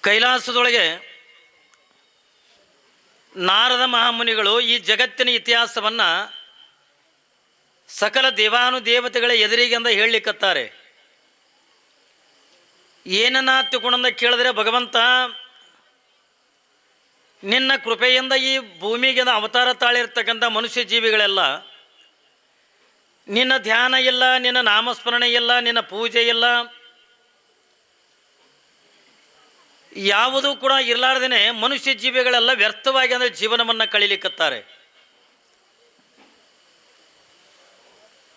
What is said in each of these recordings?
ಕೈಲಾಸದೊಳಗೆ ನಾರದ ಮಹಾಮುನಿಗಳು ಈ ಜಗತ್ತಿನ ಇತಿಹಾಸವನ್ನು ಸಕಲ ದೇವಾನುದೇವತೆಗಳ ಎದುರಿಗೆಂದ ಹೇಳಲಿಕ್ಕತ್ತಾರೆ. ಏನನ್ನ ತಿಳ್ಕೊಂಡ ಕೇಳಿದ್ರೆ, ಭಗವಂತ ನಿನ್ನ ಕೃಪೆಯಿಂದ ಈ ಭೂಮಿಗೆ ಅವತಾರ ತಾಳಿರ್ತಕ್ಕಂಥ ಮನುಷ್ಯ ಜೀವಿಗಳೆಲ್ಲ ನಿನ್ನ ಧ್ಯಾನ ಇಲ್ಲ, ನಿನ್ನ ನಾಮಸ್ಮರಣೆ ಇಲ್ಲ, ನಿನ್ನ ಪೂಜೆ ಇಲ್ಲ, ಯಾವುದೂ ಕೂಡ ಇರಲಾರ್ದೇ ಮನುಷ್ಯ ಜೀವಿಗಳೆಲ್ಲ ವ್ಯರ್ಥವಾಗಿ ಅಂದರೆ ಜೀವನವನ್ನು ಕಳೀಲಿಕ್ಕತ್ತಾರೆ.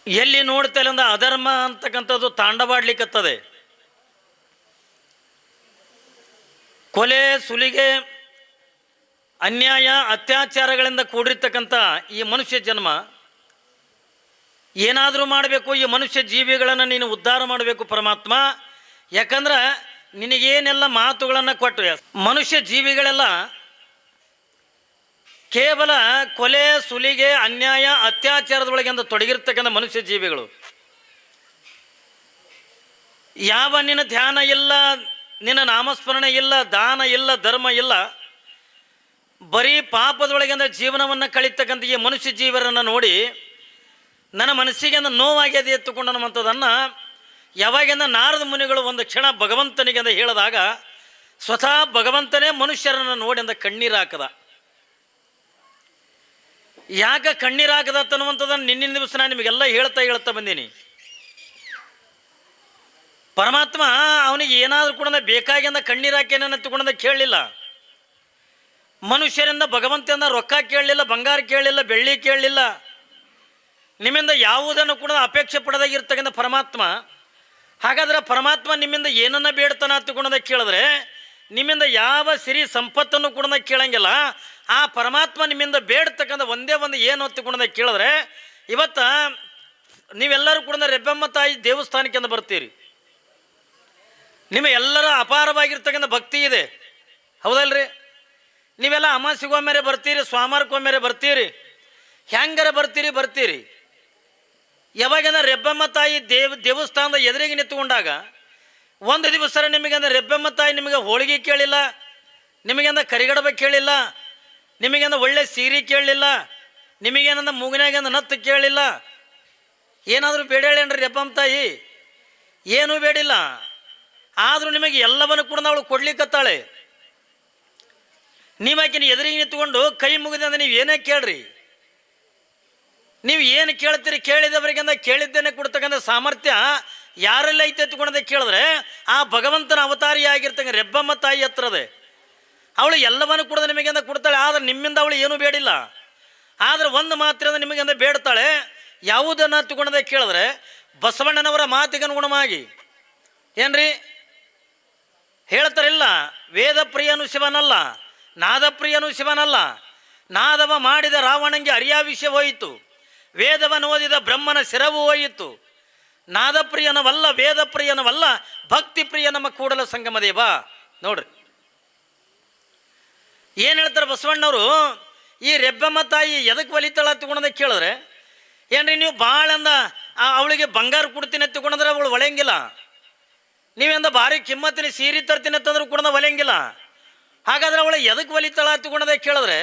ಎಲ್ಲಿ ನೋಡ್ತಲ್ಲ ಅಂದ್ರೆ ಅಧರ್ಮ ಅಂತಕ್ಕಂಥದ್ದು ತಾಂಡವಾಡ್ಲಿಕ್ಕತ್ತದೆ. ಕೊಲೆ, ಸುಲಿಗೆ, ಅನ್ಯಾಯ, ಅತ್ಯಾಚಾರಗಳಿಂದ ಕೂಡಿರ್ತಕ್ಕಂಥ ಈ ಮನುಷ್ಯ ಜನ್ಮ ಏನಾದರೂ ಮಾಡಬೇಕು, ಈ ಮನುಷ್ಯ ಜೀವಿಗಳನ್ನು ನೀನು ಉದ್ಧಾರ ಮಾಡಬೇಕು ಪರಮಾತ್ಮ. ಯಾಕಂದ್ರೆ ನಿನಗೇನೆಲ್ಲ ಮಾತುಗಳನ್ನು ಕೊಟ್ಟು ಮನುಷ್ಯ ಜೀವಿಗಳೆಲ್ಲ ಕೇವಲ ಕೊಲೆ, ಸುಲಿಗೆ, ಅನ್ಯಾಯ, ಅತ್ಯಾಚಾರದೊಳಗೆಂದು ತೊಡಗಿರ್ತಕ್ಕಂಥ ಮನುಷ್ಯ ಜೀವಿಗಳು. ಯಾವ ನಿನ್ನ ಧ್ಯಾನ ಇಲ್ಲ, ನಿನ್ನ ನಾಮಸ್ಮರಣೆ ಇಲ್ಲ, ದಾನ ಇಲ್ಲ, ಧರ್ಮ ಇಲ್ಲ, ಬರೀ ಪಾಪದೊಳಗಿಂದ ಜೀವನವನ್ನು ಕಳೀತಕ್ಕಂಥ ಈ ಮನುಷ್ಯ ಜೀವರನ್ನು ನೋಡಿ ನನ್ನ ಮನಸ್ಸಿಗೆ ನೋವಾಗಿದೆ ಎತ್ತುಕೊಂಡು ಅನ್ನುವಂಥದ್ದನ್ನು ಯಾವಾಗಿಂದ ನಾರದ ಮುನಿಗಳು ಒಂದು ಕ್ಷಣ ಭಗವಂತನಿಗೆ ಅಂತ ಹೇಳಿದಾಗ ಸ್ವತಃ ಭಗವಂತನೇ ಮನುಷ್ಯರನ್ನು ನೋಡಿ ಅಂದ ಕಣ್ಣೀರು ಹಾಕದ. ಯಾಕೆ ಕಣ್ಣೀರು ಹಾಕದ ಅನ್ನುವಂಥದ್ದನ್ನು ನಿನ್ನಿನ ದಿವಸ ನಾನು ನಿಮಗೆಲ್ಲ ಹೇಳ್ತಾ ಬಂದೀನಿ. ಪರಮಾತ್ಮ ಅವನಿಗೆ ಏನಾದರೂ ಕೂಡ ಬೇಕಾಗಿಂದ ಕಣ್ಣೀರು ಹಾಕಿ ಏನನ್ನ ತಗೊಂಡ ಕೇಳಲಿಲ್ಲ. ಮನುಷ್ಯರಿಂದ ಭಗವಂತನಿಂದ ರೊಕ್ಕ ಕೇಳಲಿಲ್ಲ, ಬಂಗಾರ ಕೇಳಲಿಲ್ಲ, ಬೆಳ್ಳಿ ಕೇಳಲಿಲ್ಲ, ನಿಮ್ಮಿಂದ ಯಾವುದನ್ನು ಕೂಡ ಅಪೇಕ್ಷೆ ಪಡದಾಗಿರ್ತಕ್ಕಂಥ ಪರಮಾತ್ಮ. ಹಾಗಾದರೆ ಪರಮಾತ್ಮ ನಿಮ್ಮಿಂದ ಏನನ್ನ ಬೇಡ್ತಾನ ತಗೊಂಡ ಕೇಳಿದ್ರೆ ನಿಮ್ಮಿಂದ ಯಾವ ಸಿರಿ ಸಂಪತ್ತನ್ನು ಕೂಡ ಕೇಳಂಗಿಲ್ಲ. ಆ ಪರಮಾತ್ಮ ನಿಮ್ಮಿಂದ ಬೇಡ್ತಕ್ಕಂಥ ಒಂದೇ ಒಂದು ಏನು ತಗೊಂಡ ಕೇಳಿದ್ರೆ, ಇವತ್ತು ನೀವೆಲ್ಲರೂ ಕೂಡ ರೆಬ್ಬೆಮ್ಮ ತಾಯಿ ದೇವಸ್ಥಾನಕ್ಕೆ ಅಂತ ಬರ್ತೀರಿ. ನಿಮಗೆಲ್ಲರ ಅಪಾರವಾಗಿರ್ತಕ್ಕಂಥ ಭಕ್ತಿ ಇದೆ, ಹೌದಲ್ರಿ? ನೀವೆಲ್ಲ ಅಮಾಸಿಗೊಮ್ಮೆರೆ ಬರ್ತೀರಿ, ಸ್ವಾಮಾರಕ್ಕೊಮ್ಮೆರೆ ಬರ್ತೀರಿ, ಹೆಂಗಾರ ಬರ್ತೀರಿ. ಯಾವಾಗಂದ್ರೆ ರೆಬ್ಬೆಮ್ಮ ತಾಯಿ ದೇವಸ್ಥಾನದ ಎದುರಿಗೆ ನಿಂತುಕೊಂಡಾಗ ಒಂದು ದಿವಸ ನಿಮಗಂದ್ರೆ ರೆಬ್ಬೆಮ್ಮ ತಾಯಿ ನಿಮಗೆ ಹೋಳಿಗೆ ಕೇಳಿಲ್ಲ, ನಿಮಗಂದ ಕರಿಗಡಬ ಕೇಳಿಲ್ಲ, ನಿಮಗಂದ ಒಳ್ಳೆ ಸೀರೆ ಕೇಳಲಿಲ್ಲ, ನಿಮಗೇನಂದ ಮೂಗಿನಾಗಂದ ನತ್ತು ಕೇಳಲಿಲ್ಲ. ಏನಾದರೂ ಬೇಡ ಹೇಳೇನ್ರಿ ರೆಬ್ಬಮ್ಮ ತಾಯಿ? ಏನೂ ಬೇಡಿಲ್ಲ. ಆದರೂ ನಿಮಗೆ ಎಲ್ಲವನ್ನು ಕೂಡ ಅವಳು ಕೊಡ್ಲಿಕ್ಕತ್ತಾಳೆ. ನೀವಾಕಿನ ಎದುರಿಗೆ ನಿಂತ್ಕೊಂಡು ಕೈ ಮುಗಿದ ಅಂದ್ರೆ ನೀವು ಏನೇ ಕೇಳ್ರಿ, ನೀವು ಏನು ಕೇಳ್ತೀರಿ ಕೇಳಿದವರಿಗೆಂದ ಕೇಳಿದ್ದೇನೆ ಕೊಡ್ತಕ್ಕಂಥ ಸಾಮರ್ಥ್ಯ ಯಾರೆಲ್ಲ ಐತೆ ಎತ್ಕೊಂಡದೆ ಕೇಳಿದ್ರೆ ಆ ಭಗವಂತನ ಅವತಾರಿಯಾಗಿರ್ತಕ್ಕಂಥ ರೆಬ್ಬಮ್ಮ ತಾಯಿ ಹತ್ರದೆ. ಅವಳು ಎಲ್ಲವನ್ನು ಕೂಡ ನಿಮಗೆಂದ ಕೊಡ್ತಾಳೆ. ಆದರೆ ನಿಮ್ಮಿಂದ ಅವಳು ಏನೂ ಬೇಡಿಲ್ಲ. ಆದರೆ ಒಂದು ಮಾತ್ರ ನಿಮಗೆಂದ ಬೇಡ್ತಾಳೆ. ಯಾವುದನ್ನು ತಗೊಂಡದೆ ಕೇಳಿದ್ರೆ ಬಸವಣ್ಣನವರ ಮಾತಿಗನುಗುಣವಾಗಿ ಏನ್ರಿ ಹೇಳ್ತಾರಿಲ್ಲ, ವೇದ ಪ್ರಿಯನು ಶಿವನಲ್ಲ, ನಾದ ಪ್ರಿಯನು ಶಿವನಲ್ಲ, ನಾದವ ಮಾಡಿದ ರಾವಣಂಗೆ ಅರಿಯಾವಿಷ್ಯ ಹೋಯಿತು, ವೇದವನ್ನು ಓದಿದ ಬ್ರಹ್ಮನ ಶಿರವು ಹೋಯಿತು, ನಾದಪ್ರಿಯನವಲ್ಲ, ವೇದ ಪ್ರಿಯನವಲ್ಲ, ಭಕ್ತಿ ಪ್ರಿಯ ನಮ್ಮ ಕೂಡಲ ಸಂಗಮ ದೇವ. ನೋಡ್ರಿ ಏನು ಹೇಳ್ತಾರೆ ಬಸವಣ್ಣವರು. ಈ ರೆಬ್ಬೆಮ್ಮ ತಾಯಿ ಎದಕ್ಕೆ ಒಲಿತಾಳ ತಗೊಂಡ ಕೇಳಿದ್ರೆ, ಏನ್ರಿ ನೀವು ಭಾಳ ಅಂದ ಅವಳಿಗೆ ಬಂಗಾರ ಕೊಡ್ತೀನಿ ತಗೊಂಡ್ರೆ ಅವಳು ಒಳೆಯಂಗಿಲ್ಲ. ನೀವೆಂದ ಭಾರಿ ಕಿಮ್ಮತ್ತಿನ ಸೀರೆ ತರ್ತೀನಿ ಅಂತಂದ್ರೂ ಕೂಡ ಒಲೆಯಂಗಿಲ್ಲ. ಹಾಗಾದ್ರೆ ಅವಳು ಎದಕ್ಕೆ ಒಲಿತಾಳ ತಗೊಂಡದೆ ಕೇಳಿದ್ರೆ,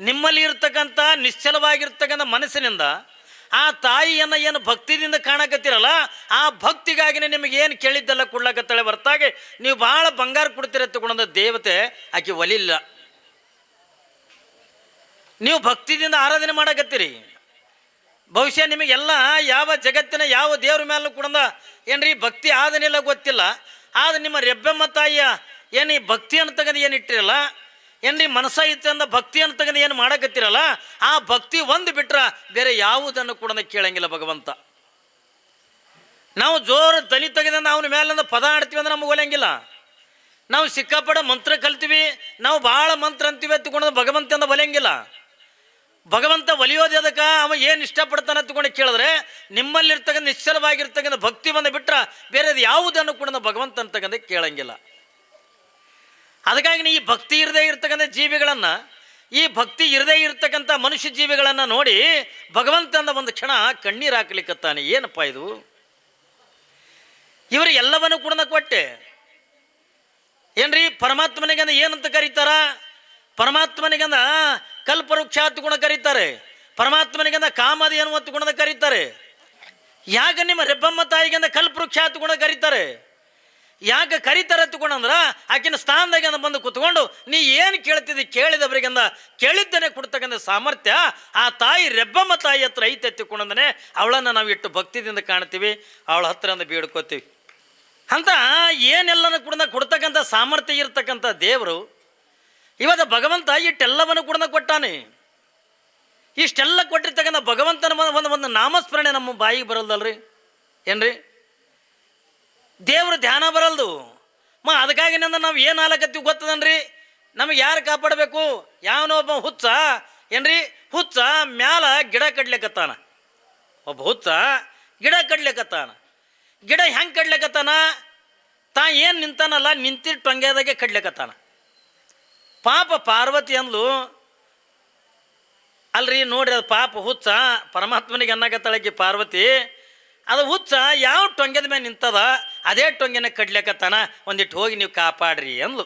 ನಿಮ್ಮಲ್ಲಿ ಇರ್ತಕ್ಕಂಥ ನಿಶ್ಚಲವಾಗಿರ್ತಕ್ಕಂಥ ಮನಸ್ಸಿನಿಂದ ಆ ತಾಯಿಯನ್ನು ಏನು ಭಕ್ತಿದಿಂದ ಕಾಣಕತ್ತೀರಲ್ಲ, ಆ ಭಕ್ತಿಗಾಗಿನೇ ನಿಮಗೆ ಏನು ಕೇಳಿದ್ದೆಲ್ಲ ಕೊಡ್ಲಾಕತ್ತಾಳೆ ಹೊರತಾಗಿ ನೀವು ಭಾಳ ಬಂಗಾರ ಕೊಡ್ತೀರ ತಗೊಂಡ ದೇವತೆ ಆಕೆ ಒಲಿಲ್ಲ. ನೀವು ಭಕ್ತಿದಿಂದ ಆರಾಧನೆ ಮಾಡಕತ್ತೀರಿ. ಬಹುಶಃ ನಿಮಗೆಲ್ಲ ಯಾವ ಜಗತ್ತಿನ ಯಾವ ದೇವ್ರ ಮೇಲೂ ಕೂಡ ಏನ್ರಿ ಭಕ್ತಿ ಆದನೆಲ್ಲ ಗೊತ್ತಿಲ್ಲ. ಆದರೆ ನಿಮ್ಮ ರೆಬ್ಬೆಮ್ಮ ತಾಯಿಯ ಏನು ಈ ಭಕ್ತಿ ಅಂತಕ್ಕಂಥ ಏನು ಇಟ್ಟಿರಲ್ಲ, ಏನ್ರಿ ಮನಸ್ಸ ಇತ್ತು ಅಂದ ಭಕ್ತಿ ಅಂತಕ್ಕಂಥ ಏನು ಮಾಡಕತ್ತಿರಲ್ಲ, ಆ ಭಕ್ತಿ ಒಂದು ಬಿಟ್ರೆ ಬೇರೆ ಯಾವುದನ್ನು ಕೂಡ ಕೇಳಂಗಿಲ್ಲ ಭಗವಂತ. ನಾವು ಜೋರು ದನಿ ತೆಗೆದ ಅವನ ಮೇಲಿಂದ ಪದ ಆಡ್ತೀವಿ ಅಂದ್ರೆ ನಮಗೆ ಒಲೆಯಂಗಿಲ್ಲ. ನಾವು ಸಿಕ್ಕಾಪಡ ಮಂತ್ರ ಕಲ್ತೀವಿ, ನಾವು ಭಾಳ ಮಂತ್ರ ಅಂತೀವಿ ಎತ್ತುಕೊಂಡು ಭಗವಂತಂದ ಒಲೆಯಂಗಿಲ್ಲ. ಭಗವಂತ ಒಲಿಯೋದು ಅದಕ್ಕೆ ಅವ ಏನು ಇಷ್ಟಪಡ್ತಾನೆ ತಗೊಂಡು ಕೇಳಿದ್ರೆ ನಿಮ್ಮಲ್ಲಿರ್ತಕ್ಕಂಥ ನಿಶ್ಚಲವಾಗಿರ್ತಕ್ಕಂಥ ಭಕ್ತಿ ಬಂದು ಬಿಟ್ರೆ ಬೇರೆ ಯಾವುದನ್ನು ಕೂಡ ಭಗವಂತ ಅಂತಕ್ಕಂಥ ಕೇಳಂಗಿಲ್ಲ. ಅದಕ್ಕಾಗಿ ಈ ಭಕ್ತಿ ಇರದೇ ಇರ್ತಕ್ಕಂಥ ಜೀವಿಗಳನ್ನು, ಈ ಭಕ್ತಿ ಇರದೇ ಇರ್ತಕ್ಕಂಥ ಮನುಷ್ಯ ಜೀವಿಗಳನ್ನು ನೋಡಿ ಭಗವಂತನ ಒಂದು ಕ್ಷಣ ಕಣ್ಣೀರು ಹಾಕ್ಲಿಕ್ಕತ್ತಾನೆ. ಏನಪ್ಪ ಇದು? ಇವರು ಎಲ್ಲವನ್ನು ಕೂಡ ಕೊಟ್ಟೆ ಏನ್ರಿ ಪರಮಾತ್ಮನಿಗಂದ ಏನಂತ ಕರೀತಾರ? ಪರಮಾತ್ಮನಿಗಂದ ಕಲ್ಪವೃಕ್ಷ ಗುಣ ಕರೀತಾರೆ, ಪರಮಾತ್ಮನಿಗಂದ ಕಾಮದಿ ಅನ್ನುವಂಥ ಗುಣದ ಕರೀತಾರೆ. ಯಾಕೆ ನಿಮ್ಮ ರೆಬ್ಬಮ್ಮ ತಾಯಿಗಂದ ಕಲ್ಪವೃಕ್ಷ ಗುಣ ಕರೀತಾರೆ? ಯಾಕೆ ಕರೀತಾರೆ ತಗೊಂಡಂದ್ರ ಆಕಿನ ಸ್ಥಾನದಾಗಂದ ಬಂದು ಕೂತ್ಕೊಂಡು ನೀ ಏನು ಕೇಳ್ತಿದ್ದಿ ಕೇಳಿದವರಿಗಂದ ಕೇಳಿದ್ದನೆ ಕೊಡ್ತಕ್ಕಂಥ ಸಾಮರ್ಥ್ಯ ಆ ತಾಯಿ ರೆಬ್ಬಮ್ಮ ತಾಯಿ ಹತ್ರ ಐತೆ ಎತ್ತಿಕೊಂಡಂದನೆ ಅವಳನ್ನು ನಾವು ಇಟ್ಟು ಭಕ್ತಿದಿಂದ ಕಾಣ್ತೀವಿ, ಅವಳ ಹತ್ರ ಅಂದ ಬೇಡ್ಕೋತೀವಿ ಅಂತ. ಏನೆಲ್ಲನೂ ಕೂಡ ಕೊಡ್ತಕ್ಕಂಥ ಸಾಮರ್ಥ್ಯ ಇರ್ತಕ್ಕಂಥ ದೇವರು ಇವತ್ತು ಭಗವಂತ ಇಷ್ಟೆಲ್ಲವನ್ನು ಕೂಡ ಕೊಟ್ಟಾನೆ. ಇಷ್ಟೆಲ್ಲ ಕೊಟ್ಟಿರ್ತಕ್ಕಂಥ ಭಗವಂತನ ಒಂದು ನಾಮಸ್ಮರಣೆ ನಮ್ಮ ಬಾಯಿಗೆ ಬರಲ್ದಲ್ರಿ ಏನ್ರಿ? ದೇವ್ರ ಧ್ಯಾನ ಬರಲ್ದು. ಅದಕ್ಕಾಗಿ ನಾವು ಏನು ಆಲಕತ್ತೀವಿ ಗೊತ್ತದನ್ರಿ? ನಮಗೆ ಯಾರು ಕಾಪಾಡಬೇಕು? ಯಾವನೊಬ್ಬ ಹುಚ್ಚ ಏನ್ರಿ, ಹುಚ್ಚ ಮ್ಯಾಲ ಗಿಡ ಕಡ್ಲಿಕತ್ತಾನ. ಒಬ್ಬ ಹುಚ್ಚ ಗಿಡ ಕಡ್ಲಿಕತ್ತಾನ. ಗಿಡ ಹೆಂಗೆ ಕಡ್ಲಿಕತ್ತಾನ? ತಾ ಏನು ನಿಂತಾನಲ್ಲ ನಿಂತಿಟ್ಟು ಟೊಂಗ್ಯದಾಗೆ ಕಡ್ಲಿಕತ್ತಾನ. ಪಾಪ ಪಾರ್ವತಿ ಅಂದ್ಲು, ಅಲ್ರಿ ನೋಡ್ರಿ ಅದು ಪಾಪ ಹುಚ್ಚ ಪರಮಾತ್ಮನಿಗೆ ಅನ್ನಕತ್ತಾಳಕ್ಕೆ ಪಾರ್ವತಿ, ಅದು ಹುಚ್ಚ ಯಾವ ಟೊಂಗೆದ ಮೇಲೆ ನಿಂತದ ಅದೇ ಟೊಂಗೆನ ಕಡ್ಲಿಕತ್ತಾನ, ಒಂದಿಟ್ಟು ಹೋಗಿ ನೀವು ಕಾಪಾಡ್ರಿ ಅಂದ್ಲು.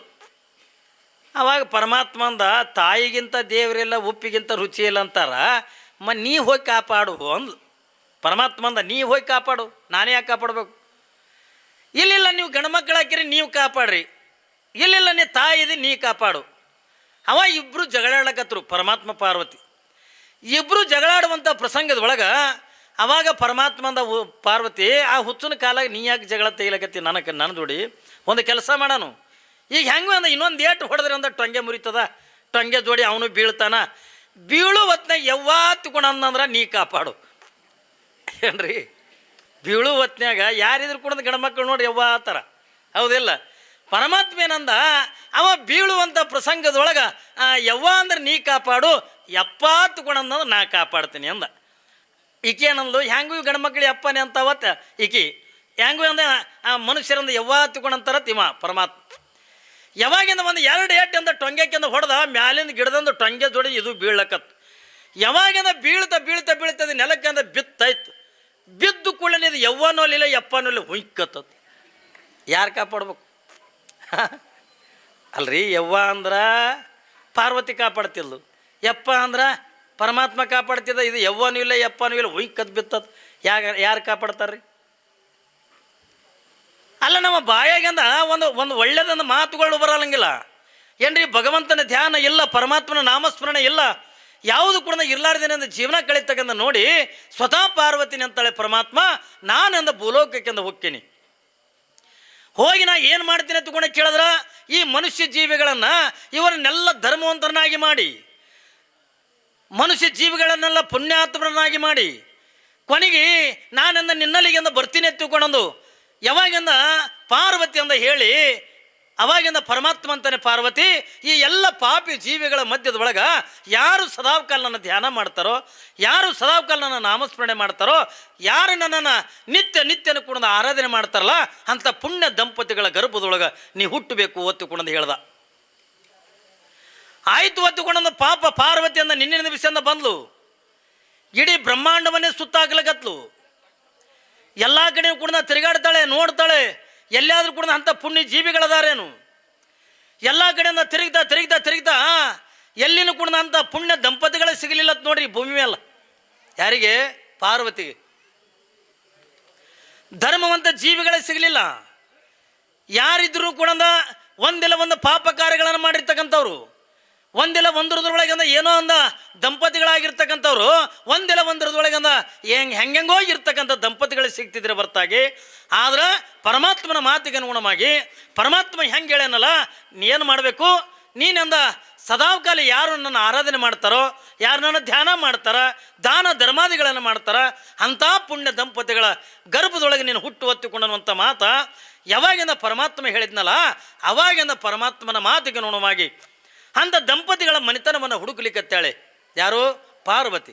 ಅವಾಗ ಪರಮಾತ್ಮ ಅಂದ, ತಾಯಿಗಿಂತ ದೇವರಿಲ್ಲ ಉಪ್ಪಿಗಿಂತ ರುಚಿ ಇಲ್ಲ ಅಂತಾರ, ನೀ ಹೋಗಿ ಕಾಪಾಡು ಅಂದ್ಲು. ಪರಮಾತ್ಮ ಅಂದ, ನೀ ಹೋಗಿ ಕಾಪಾಡು, ನಾನೇ ಯಾಕೆ ಕಾಪಾಡಬೇಕು? ಇಲ್ಲಿಲ್ಲ ನೀವು ಗಂಡ್ಮಕ್ಳು ಹಾಕಿರಿ ನೀವು ಕಾಪಾಡ್ರಿ, ಇಲ್ಲಿಲ್ಲ ನೀ ತಾಯಿದಿ ನೀ ಕಾಪಾಡು. ಅವ ಇಬ್ಬರು ಜಗಳಾಡಕತ್ರು ಪರಮಾತ್ಮ ಪಾರ್ವತಿ. ಇಬ್ಬರು ಜಗಳಾಡುವಂಥ ಪ್ರಸಂಗದ ಒಳಗೆ ಅವಾಗ ಪರಮಾತ್ಮಂದ ಪಾರ್ವತಿ, ಆ ಹುಚ್ಚನ ಕಾಲಾಗ ನೀ ಯಾಕೆ ಜಗಳ ತೆಗಿಲಕತ್ತಿ ನನ್ನ ಜೋಡಿ? ಒಂದು ಕೆಲಸ ಮಾಡೋನು, ಈಗ ಹೆಂಗೆ ಅಂದ ಇನ್ನೊಂದು ಏಟು ಹೊಡೆದ್ರೆ ಅಂದ ಟೊಂಗೆ ಮುರಿತದ, ಟೊಂಗೆ ಜೋಡಿ ಅವನು ಬೀಳ್ತಾನ, ಬೀಳು ಹೊತ್ನಾಗ ಯಾವತ್ತುಕೊಂಡು ಅಂದಂದ್ರೆ ನೀ ಕಾಪಾಡು ಏನ್ರಿ? ಬೀಳು ಹೊತ್ನ್ಯಾಗ ಯಾರಿದ್ರು ಕೂಡ ಗಂಡ್ಮಕ್ಳು ನೋಡಿ ಯವ್ವ ಥರ, ಹೌದಿಲ್ಲ? ಪರಮಾತ್ಮ ಏನಂದ, ಅವ ಬೀಳುವಂಥ ಪ್ರಸಂಗದೊಳಗೆ ಯವ್ವ ಅಂದ್ರೆ ನೀ ಕಾಪಾಡು, ಎಪ್ಪತ್ತು ಗುಣ ಅನ್ನೋದು ನಾ ಕಾಪಾಡ್ತೀನಿ ಅಂದ. ಈಕೆ ಏನಂದ್ಲು, ಹೆಂಗೂ ಗಂಡ್ಮಕ್ಳು ಅಪ್ಪನೇ ಅಂತವತ್ತ ಈಕಿ, ಹೆಂಗೂ ಅಂದ ಮನುಷ್ಯರಂದ ಯವ್ವತ್ತು ಗುಣ ಅಂತಾರ ತಿಮ್ಮ ಪರಮಾತ್ಮ. ಯಾವಾಗಿಂದ ಒಂದು ಎರಡು ಏಟು ಅಂದ ಟೊಂಗೆಕಿಂದ ಹೊಡೆದ ಮ್ಯಾಲಿಂದ ಗಿಡದಂದು ಟೊಂಗೆ ಜೋಡಿ ಇದು ಬೀಳಕತ್ತು. ಯಾವಾಗಿಂದ ಬೀಳ್ತಾ ಬೀಳ್ತಾ ಬೀಳ್ತದೆ ನೆಲಕ್ಕೆ ಅಂದ ಬಿತ್ತಾಯ್ತು. ಬಿದ್ದು ಕೂಡಲೇ ಇದು ಯವ್ವನೋಲಿಲ್ಲ ಯಪ್ಪನೋಲಿ ಹುಯ್ಕತ್ತದ. ಯಾರು ಕಾಪಾಡ್ಬೇಕು? ಅಲ್ರಿ, ಯವ್ವ ಅಂದ್ರೆ ಪಾರ್ವತಿ ಕಾಪಾಡ್ತಿದ್ಲು, ಯಪ್ಪ ಅಂದ್ರೆ ಪರಮಾತ್ಮ ಕಾಪಾಡ್ತಿದ್ದ. ಇದು ಯವ್ವನೂ ಇಲ್ಲ ಯಪ್ಪನೂ ಇಲ್ಲ ಹುಯ್ಕತ್ ಬಿತ್ತದ. ಯಾರು ಕಾಪಾಡ್ತಾರ್ರಿ? ಅಲ್ಲ, ನಮ್ಮ ಬಾಯಾಗಿಂದ ಒಂದು ಒಳ್ಳೆದೊಂದು ಮಾತುಗಳು ಬರಲ್ಲಂಗಿಲ್ಲ ಏನ್ರಿ? ಭಗವಂತನ ಧ್ಯಾನ ಇಲ್ಲ, ಪರಮಾತ್ಮನ ನಾಮಸ್ಮರಣೆ ಇಲ್ಲ, ಯಾವುದು ಕೂಡ ಇರ್ಲಾರ್ದೇನೆಂದು ಜೀವನ ಕಳೀತಕ್ಕಂಥ ನೋಡಿ ಸ್ವತಃ ಪಾರ್ವತಿನಿ ಅಂತಾಳೆ ಪರಮಾತ್ಮ, ನಾನೆಂದ ಭೂಲೋಕಕ್ಕೆಂದು ಹೋಗ್ತೀನಿ. ಹೋಗಿ ನಾ ಏನು ಮಾಡ್ತೀನಿ ಅಂತ ಕೇಳಿದ್ರ, ಈ ಮನುಷ್ಯ ಜೀವಿಗಳನ್ನು ಇವರನ್ನೆಲ್ಲ ಧರ್ಮವಂತರನ್ನಾಗಿ ಮಾಡಿ, ಮನುಷ್ಯ ಜೀವಿಗಳನ್ನೆಲ್ಲ ಪುಣ್ಯಾತ್ಮರನ್ನಾಗಿ ಮಾಡಿ, ಕೊನೆಗೆ ನಾನೆಂದ ನಿನ್ನಲ್ಲಿಗೆಂದ ಬರ್ತೀನಿ ಎತ್ತಿಕೊಂಡಂದು ಯಾವಾಗಿಂದ ಪಾರ್ವತಿ ಅಂದ ಹೇಳಿ, ಅವಾಗಿಂದ ಪರಮಾತ್ಮ ಅಂತಾನೆ ಪಾರ್ವತಿ, ಈ ಎಲ್ಲ ಪಾಪಿ ಜೀವಿಗಳ ಮಧ್ಯದ ಒಳಗೆ ಯಾರು ಸದಾಕಾಲ ನನ್ನ ಧ್ಯಾನ ಮಾಡ್ತಾರೋ, ಯಾರು ಸದಾಕಾಲ ನನ್ನ ನಾಮಸ್ಮರಣೆ ಮಾಡ್ತಾರೋ, ಯಾರು ನನ್ನನ್ನು ನಿತ್ಯನೂ ಕೂಡ ಆರಾಧನೆ ಮಾಡ್ತಾರಲ್ಲ ಅಂಥ ಪುಣ್ಯ ದಂಪತಿಗಳ ಗರ್ಭದೊಳಗೆ ನೀ ಹುಟ್ಟಬೇಕು ಒತ್ತುಕೊಂಡಂದು ಹೇಳ್ದ. ಆಯ್ತು ಒತ್ತುಕೊಂಡಂದು ಪಾಪ ಪಾರ್ವತಿ ಅಂದ ನಿನ್ನಿನ ದಿವಸದಿಂದ ಬಂದ್ಲು, ಇಡೀ ಬ್ರಹ್ಮಾಂಡವನ್ನೇ ಸುತ್ತಾಗ್ಲಕತ್ಲು. ಎಲ್ಲ ಕಡೆ ಕೂಡ ತಿರುಗಾಡ್ತಾಳೆ, ನೋಡ್ತಾಳೆ, ಎಲ್ಲಾದ್ರೂ ಕೂಡ ಅಂಥ ಪುಣ್ಯ ಜೀವಿಗಳದಾರೇನು? ಎಲ್ಲ ಕಡೆಯಿಂದ ತಿರುಗ್ತಾ ಎಲ್ಲಿನೂ ಕೂಡ ಅಂಥ ಪುಣ್ಯ ದಂಪತಿಗಳೇ ಸಿಗಲಿಲ್ಲ ನೋಡ್ರಿ ಭೂಮಿ ಮೇಲೆ. ಯಾರಿಗೆ? ಪಾರ್ವತಿಗೆ. ಧರ್ಮವಂತ ಜೀವಿಗಳೇ ಸಿಗಲಿಲ್ಲ. ಯಾರಿದ್ರು ಕೂಡ ಒಂದಿಲ್ಲ ಒಂದು ಪಾಪ ಕಾರ್ಯಗಳನ್ನು ಮಾಡಿರ್ತಕ್ಕಂಥವ್ರು, ಒಂದಿಲ್ಲ ಒಂದರದೊಳಗಿಂದ ಏನೋ ಅಂದ ದಂಪತಿಗಳಾಗಿರ್ತಕ್ಕಂಥವ್ರು, ಒಂದಿಲ್ಲ ಒಂದರದೊಳಗಿಂದ ಹೆಂಗೆಂಗೋ ಇರ್ತಕ್ಕಂಥ ದಂಪತಿಗಳಿಗೆ ಸಿಗ್ತಿದ್ರೆ ಹೊರತಾಗಿ. ಆದ್ರೆ ಪರಮಾತ್ಮನ ಮಾತಿಗೆ ಅನುಗುಣವಾಗಿ ಪರಮಾತ್ಮ ಹೆಂಗೆ ಹೇಳ್ಯಾನಲ್ಲ, ಏನು ಮಾಡಬೇಕು? ನೀನಂದ ಸದಾಕಾಲ ಯಾರು ನನ್ನ ಆರಾಧನೆ ಮಾಡ್ತಾರೋ, ಯಾರು ನನ್ನ ಧ್ಯಾನ ಮಾಡ್ತಾರ, ದಾನ ಧರ್ಮಾದಿಗಳನ್ನು ಮಾಡ್ತಾರ, ಅಂಥ ಪುಣ್ಯ ದಂಪತಿಗಳ ಗರ್ಭದೊಳಗೆ ನೀನು ಹುಟ್ಟು ಹೊತ್ತುಕೊಂಡನ್ನುವಂಥ ಮಾತ ಯಾವಾಗಿಂದ ಪರಮಾತ್ಮ ಹೇಳಿದ್ನಲ್ಲ, ಅವಾಗಿಂದ ಪರಮಾತ್ಮನ ಮಾತಿಗೆ ಅನುಗುಣವಾಗಿ ಅಂಥ ದಂಪತಿಗಳ ಮನೆತನವನ್ನು ಹುಡುಕಲಿಕ್ಕತ್ತಾಳೆ. ಯಾರು? ಪಾರ್ವತಿ.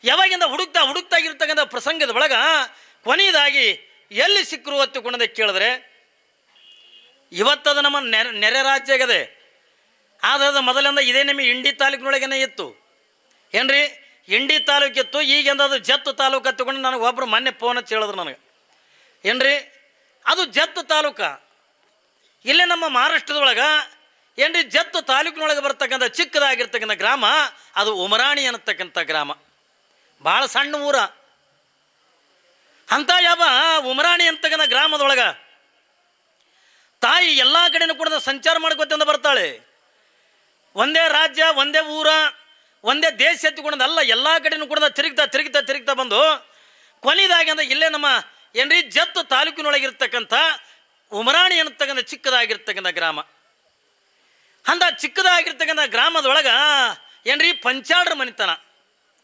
ಯಾವಾಗಿಂದ ಹುಡುಕ್ತಾಗಿರ್ತಕ್ಕಂಥ ಪ್ರಸಂಗದ ಒಳಗೆ ಕೊನೆಯದಾಗಿ ಎಲ್ಲಿ ಸಿಕ್ಕರು ಹೊತ್ತುಕೊಂಡದೆ ಕೇಳಿದ್ರೆ, ಇವತ್ತದು ನಮ್ಮ ನೆರೆ ರಾಜ್ಯ ಆಗದೆ. ಆದರೆ ಅದು ಮೊದಲಿಂದ ಇದೇ ನಿಮಗೆ ಇಂಡಿ ತಾಲೂಕಿನೊಳಗೇನೆ ಇತ್ತು ಏನ್ರಿ? ಇಂಡಿ ತಾಲೂಕಿತ್ತು. ಈಗಿಂದ ಅದು ಜತ್ತು ತಾಲೂಕು ಹತ್ತುಕೊಂಡು ನನಗೆ ಒಬ್ಬರು ಮೊನ್ನೆ ಫೋನ್ ಹಚ್ಚಿ ಹೇಳಿದ್ರು ನನಗೆ, ಏನ್ರಿ ಅದು ಜತ್ತು ತಾಲೂಕ. ಇಲ್ಲೇ ನಮ್ಮ ಮಹಾರಾಷ್ಟ್ರದೊಳಗೆ ಏನ್ರಿ ಜತ್ತು ತಾಲೂಕಿನೊಳಗೆ ಬರ್ತಕ್ಕಂಥ ಚಿಕ್ಕದಾಗಿರ್ತಕ್ಕಂಥ ಗ್ರಾಮ ಅದು ಉಮರಾಣಿ ಅನ್ನತಕ್ಕಂಥ ಗ್ರಾಮ. ಭಾಳ ಸಣ್ಣ ಊರ. ಅಂಥ ಯಾವ ಉಮರಾಣಿ ಅಂತಕ್ಕಂಥ ಗ್ರಾಮದೊಳಗೆ ತಾಯಿ ಎಲ್ಲ ಕಡೆನೂ ಕೂಡ ಸಂಚಾರ ಮಾಡ್ಕೊತಂದು ಬರ್ತಾಳೆ. ಒಂದೇ ರಾಜ್ಯ, ಒಂದೇ ಊರ, ಒಂದೇ ದೇಶ ಎತ್ತಿಕೊಂಡಲ್ಲ, ಎಲ್ಲ ಕಡೆನೂ ಕೂಡ ತಿರುಗ್ತಾ ಬಂದು ಕೊನೆಯದಾಗಿ ಅಂದ್ರೆ ಇಲ್ಲೇ ನಮ್ಮ ಏನ್ರಿ ಜತ್ತು ತಾಲೂಕಿನೊಳಗಿರ್ತಕ್ಕಂಥ ಉಮರಾಣಿ ಅನ್ನತಕ್ಕಂಥ ಚಿಕ್ಕದಾಗಿರ್ತಕ್ಕಂಥ ಗ್ರಾಮ. ಅಂಥ ಚಿಕ್ಕದಾಗಿರ್ತಕ್ಕಂಥ ಗ್ರಾಮದೊಳಗೆ ಏನ್ರಿ ಪಂಚಾಳ್ರ ಮನಿತನ.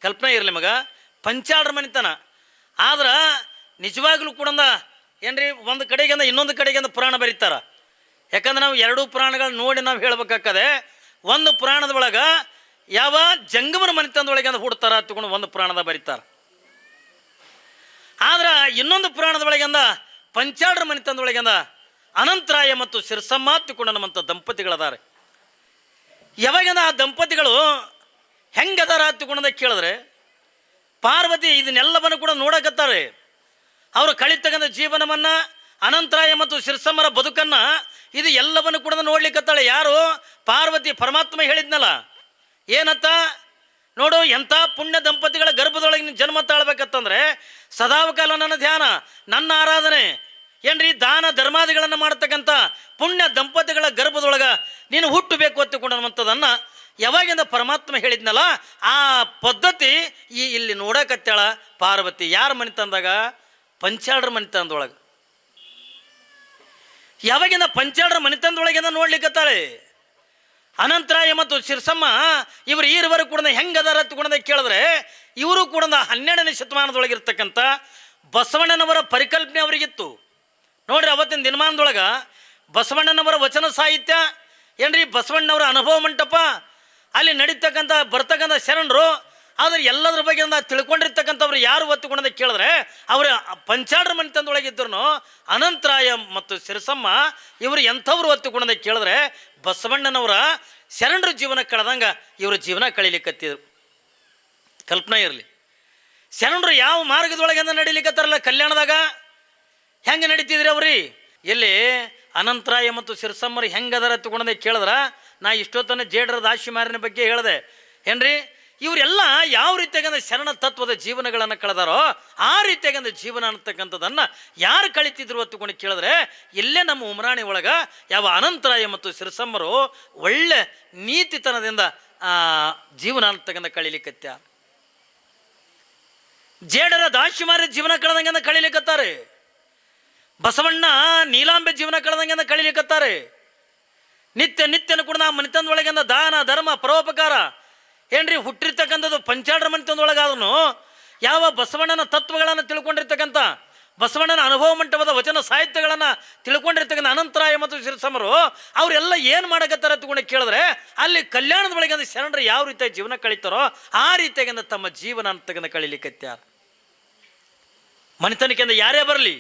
ಕಲ್ಪನೆ ಇರಲಿ ಮಗ, ಪಂಚಾಳ್ರ ಮನಿತನ. ಆದ್ರೆ ನಿಜವಾಗ್ಲೂ ಕೂಡ ಏನ್ರಿ ಒಂದು ಕಡೆಗೆ ಇನ್ನೊಂದು ಕಡೆಗೆ ಪುರಾಣ ಬರೀತಾರ. ಯಾಕಂದ್ರೆ ನಾವು ಎರಡೂ ಪುರಾಣಗಳು ನೋಡಿ ನಾವು ಹೇಳ್ಬೇಕಾಗ್ತದೆ. ಒಂದು ಪುರಾಣದ ಒಳಗೆ ಯಾವ ಜಂಗಮನ ಮನಿತನದೊಳಗೆ ಹುಡ್ತಾರ ತಗೊಂಡು ಒಂದು ಪುರಾಣದ ಬರೀತಾರೆ. ಆದ್ರೆ ಇನ್ನೊಂದು ಪುರಾಣದ ಒಳಗಿಂದ ಪಂಚಾಳ್ರ ಮನಿತನದೊಳಗಿಂದ ಅನಂತರಾಯ ಮತ್ತು ಸಿರಸಮ್ಮ ತಿಕೊಂಡು ನಮ್ಮಂಥ ದಂಪತಿಗಳದಾರೆ. ಯಾವಾಗಿಂದ ಆ ದಂಪತಿಗಳು ಹೆಂಗದಾರ ತಿಕೊಂಡದ ಕೇಳಿದ್ರೆ ಪಾರ್ವತಿ ಇದನ್ನೆಲ್ಲವನ್ನು ಕೂಡ ನೋಡಕತ್ತಾರೆ. ಅವರು ಕಳಿತಕ್ಕಂಥ ಜೀವನವನ್ನು, ಅನಂತರಾಯ ಮತ್ತು ಸಿರಸಮ್ಮರ ಬದುಕನ್ನು, ಇದು ಎಲ್ಲವನ್ನು ಕೂಡ ನೋಡ್ಲಿಕ್ಕತ್ತಾಳೆ. ಯಾರು? ಪಾರ್ವತಿ. ಪರಮಾತ್ಮ ಹೇಳಿದ್ನಲ್ಲ ಏನತ್ತ, ನೋಡು ಎಂಥ ಪುಣ್ಯ ದಂಪತಿಗಳ ಗರ್ಭದೊಳಗೆ ನೀನು ಜನ್ಮ ತಾಳ್ಬೇಕತ್ತಂದ್ರೆ ಸದಾವಕಾಲ ನನ್ನ ಧ್ಯಾನ, ನನ್ನ ಆರಾಧನೆ, ಏನ್ರಿ ದಾನ ಧರ್ಮಾದಿಗಳನ್ನು ಮಾಡ್ತಕ್ಕಂಥ ಪುಣ್ಯ ದಂಪತಿಗಳ ಗರ್ಭದೊಳಗೆ ನೀನು ಹುಟ್ಟಬೇಕು ಹೊತ್ತುಕೊಂಡಂಥದ್ದನ್ನು ಯಾವಾಗಿಂದ ಪರಮಾತ್ಮ ಹೇಳಿದ್ನಲ್ಲ ಆ ಪದ್ಧತಿ ಇಲ್ಲಿ ನೋಡಕತ್ತಾಳ ಪಾರ್ವತಿ. ಯಾರ ಮನಿತಂದಾಗ? ಪಂಚಾಳ್ರ ಮನಿತನದೊಳಗೆ. ಯಾವಾಗಿಂದ ಪಂಚಾಳ್ರ ಮನಿತನದೊಳಗಿಂದ ನೋಡ್ಲಿಕ್ಕತ್ತಾಳೆ. ಅನಂತರಾಯ ಮತ್ತು ಸಿರಸಮ್ಮ ಇವರು ಈರವರೆಗೂ ಕೂಡ ಹೆಂಗದಾರ ತಗೊಂಡ ಕೇಳಿದ್ರೆ ಇವರು ಕೂಡ 12ನೇ ಶತಮಾನದೊಳಗಿರ್ತಕ್ಕಂಥ ಬಸವಣ್ಣನವರ ಪರಿಕಲ್ಪನೆ ಅವರಿಗಿತ್ತು. ನೋಡ್ರಿ, ಅವತ್ತಿನ ದಿನಮಾನದೊಳಗೆ ಬಸವಣ್ಣನವರ ವಚನ ಸಾಹಿತ್ಯ, ಏನ್ರಿ ಬಸವಣ್ಣನವರ ಅನುಭವ ಮಂಟಪ, ಅಲ್ಲಿ ನಡೀತಕ್ಕಂಥ ಬರ್ತಕ್ಕಂಥ ಶರಣರು, ಆದರೆ ಎಲ್ಲದ್ರ ಬಗ್ಗೆ ತಿಳ್ಕೊಂಡಿರ್ತಕ್ಕಂಥವ್ರು ಯಾರು ಒತ್ತುಕೊಂಡ ಕೇಳಿದ್ರೆ ಅವರ ಪಂಚಾಳ್ರ ಮನಿತನದೊಳಗಿದ್ರು ಅನಂತರಾಯ ಮತ್ತು ಸಿರಸಮ್ಮ ಇವರು ಎಂಥವ್ರು ಒತ್ತುಕೊಂಡ ಕೇಳಿದ್ರೆ ಬಸವಣ್ಣನವರ ಶರಣರು ಜೀವನ ಕಳೆದಂಗೆ ಇವರು ಜೀವನ ಕಳೀಲಿಕ್ಕತ್ತಿದ್ರು. ಕಲ್ಪನೆ ಇರಲಿ, ಶರಣರು ಯಾವ ಮಾರ್ಗದೊಳಗೆ ನಡೀಲಿಕ್ಕತ್ತಾರಲ್ಲ ಕಲ್ಯಾಣದಾಗ ಹೆಂಗೆ ನಡೀತಿದ್ರಿ ಅವ್ರಿ? ಎಲ್ಲಿ ಅನಂತರಾಯ ಮತ್ತು ಸಿರಸಮ್ಮರು ಹೆಂಗದಾರ ತಗೊಂಡೆ ಕೇಳಿದ್ರೆ ನಾ ಇಷ್ಟೊತ್ತನ ಜೇಡರ ದಾಶಿಮಾರಿನ ಬಗ್ಗೆ ಹೇಳಿದೆ ಏನ್ರಿ. ಇವರೆಲ್ಲ ಯಾವ ರೀತಿಯಾಗಂದ ಶರಣ ತತ್ವದ ಜೀವನಗಳನ್ನು ಕಳೆದಾರೋ ಆ ರೀತಿಯಾಗಂದ ಜೀವನ ಅನ್ನತಕ್ಕಂಥದ್ದನ್ನು ಯಾರು ಕಳಿತಿದ್ರು ಹೊತ್ತುಕೊಂಡು ಕೇಳಿದ್ರೆ ಇಲ್ಲೇ ನಮ್ಮ ಉಮರಾಣಿ ಒಳಗೆ ಯಾವ ಅನಂತರಾಯ ಮತ್ತು ಸಿರಸಮ್ಮರು ಒಳ್ಳೆ ನೀತಿತನದಿಂದ ಜೀವನ ಅನ್ನತಕ್ಕಂಥ ಕಳೀಲಿಕ್ಕತ್ಯ. ಜೇಡರ ದಾಶಿಮಾರಿ ಜೀವನ ಕಳೆದಂಗೆ ಕಳೀಲಿಕ್ಕತ್ತಾರೆ. ಬಸವಣ್ಣ ನೀಲಾಂಬೆ ಜೀವನ ಕಳೆದಂಗೆ ಕಳೀಲಿಕ್ಕತ್ತಾರೆ. ನಿತ್ಯನೂ ಕೂಡ ನಾವು ಮನಿತನದೊಳಗಿಂದ ದಾನ ಧರ್ಮ ಪರೋಪಕಾರ ಏನ್ರಿ ಹುಟ್ಟಿರ್ತಕ್ಕಂಥದ್ದು ಪಂಚಾಳ್ರ ಮನಿತನದೊಳಗಾದನು ಯಾವ ಬಸವಣ್ಣನ ತತ್ವಗಳನ್ನು ತಿಳ್ಕೊಂಡಿರ್ತಕ್ಕಂಥ ಬಸವಣ್ಣನ ಅನುಭವ ಮಂಟಪದ ವಚನ ಸಾಹಿತ್ಯಗಳನ್ನು ತಿಳ್ಕೊಂಡಿರ್ತಕ್ಕಂಥ ಅನಂತರಾಯ ಮತ್ತು ಸಿರಸಮ್ಮರು ಅವರೆಲ್ಲ ಏನು ಮಾಡಕತ್ತಾರ ತಗೊಂಡು ಕೇಳಿದ್ರೆ ಅಲ್ಲಿ ಕಲ್ಯಾಣದ ಒಳಗೆ ಶರಣರು ಯಾವ ರೀತಿಯಾಗಿ ಜೀವನ ಕಳೀತಾರೋ ಆ ರೀತಿಯಾಗಿ ತಮ್ಮ ಜೀವನ ಅಂತಕ್ಕಂಥ ಕಳೀಲಿಕ್ಕತ್ಯಾರ. ಮನಿತನಕ್ಕಿಂದ ಯಾರೇ ಬರಲಿ,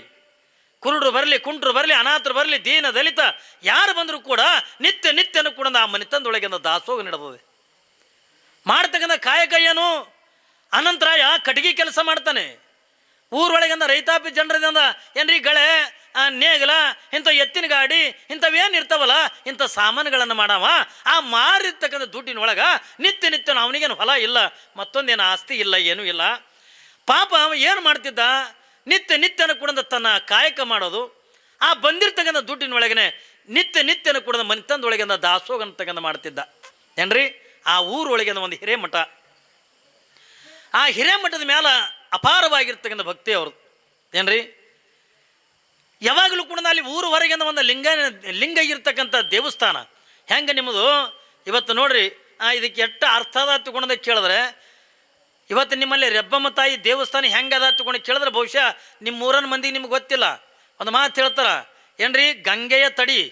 ಕುರುಡರು ಬರಲಿ, ಕುಂಟರು ಬರಲಿ, ಅನಾಥರು ಬರಲಿ, ದೀನ ದಲಿತ ಯಾರು ಬಂದರೂ ಕೂಡ ನಿತ್ಯನೂ ಕೂಡ ಆ ಮನಿತನದೊಳಗಿಂದ ದಾಸೋಗ ನಡೆದಿದೆ. ಮಾಡ್ತಕ್ಕಂಥ ಕಾಯಕ ಏನು? ಅನಂತರಾಯ ಕಟಗಿ ಕೆಲಸ ಮಾಡ್ತಾನೆ. ಊರೊಳಗಿಂದ ರೈತಾಪಿ ಜನರಿಂದ ಏನ್ರಿ ಗಳೆ, ನೇಗಲ, ಇಂಥ ಎತ್ತಿನ ಗಾಡಿ ಇಂಥವೇನು ಇರ್ತಾವಲ್ಲ ಇಂಥ ಸಾಮಾನುಗಳನ್ನು ಮಾಡವ. ಆ ಮಾರಿರ್ತಕ್ಕಂಥ ದುಡ್ಡಿನೊಳಗೆ ನಿತ್ಯನೂ ಅವನಿಗೇನು ಹೊಲ ಇಲ್ಲ, ಮತ್ತೊಂದೇನು ಆಸ್ತಿ ಇಲ್ಲ, ಏನೂ ಇಲ್ಲ. ಪಾಪ ಅವ ಏನು ಮಾಡ್ತಿದ್ದ? ನಿತ್ಯನೂ ಕೂಡ ತನ್ನ ಕಾಯಕ ಮಾಡೋದು. ಆ ಬಂದಿರ್ತಕ್ಕಂಥ ದುಡ್ಡಿನೊಳಗನೆ ನಿತ್ಯನೂ ಕೂಡ ಮನಿತನದೊಳಗಿಂದ ದಾಸೋಗ ಅಂತಕ್ಕಂಥ ಮಾಡ್ತಿದ್ದ ಏನ್ರಿ. ಆ ಊರೊಳಗಿನ ಒಂದು ಹಿರೇಮಠ, ಆ ಹಿರೇಮಠದ ಮೇಲೆ ಅಪಾರವಾಗಿರ್ತಕ್ಕಂಥ ಭಕ್ತಿ ಅವ್ರದ್ದು ಏನ್ರಿ. ಯಾವಾಗಲೂ ಕೂಡ ಅಲ್ಲಿ ಊರು ಹೊರಗಿನ ಒಂದು ಲಿಂಗ ಇರ್ತಕ್ಕಂಥ ದೇವಸ್ಥಾನ ಹೆಂಗೆ ನಿಮ್ಮದು ಇವತ್ತು ನೋಡ್ರಿ. ಇದಕ್ಕೆ ಎಷ್ಟು ಅರ್ಥ ಅದ ತಗೊಂಡ ಕೇಳಿದ್ರೆ ಇವತ್ತು ನಿಮ್ಮಲ್ಲಿ ರೆಬ್ಬಮ್ಮ ತಾಯಿ ದೇವಸ್ಥಾನ ಹೆಂಗೆ ಅದ ತಗೊಂಡು ಕೇಳಿದ್ರೆ ಬಹುಶಃ ನಿಮ್ಮ ಊರನ ಮಂದಿಗೆ ನಿಮ್ಗೆ ಗೊತ್ತಿಲ್ಲ. ಒಂದು ಮಾತು ಹೇಳ್ತಾರ ಏನ್ರಿ, ಗಂಗೆಯ ತಡಿ,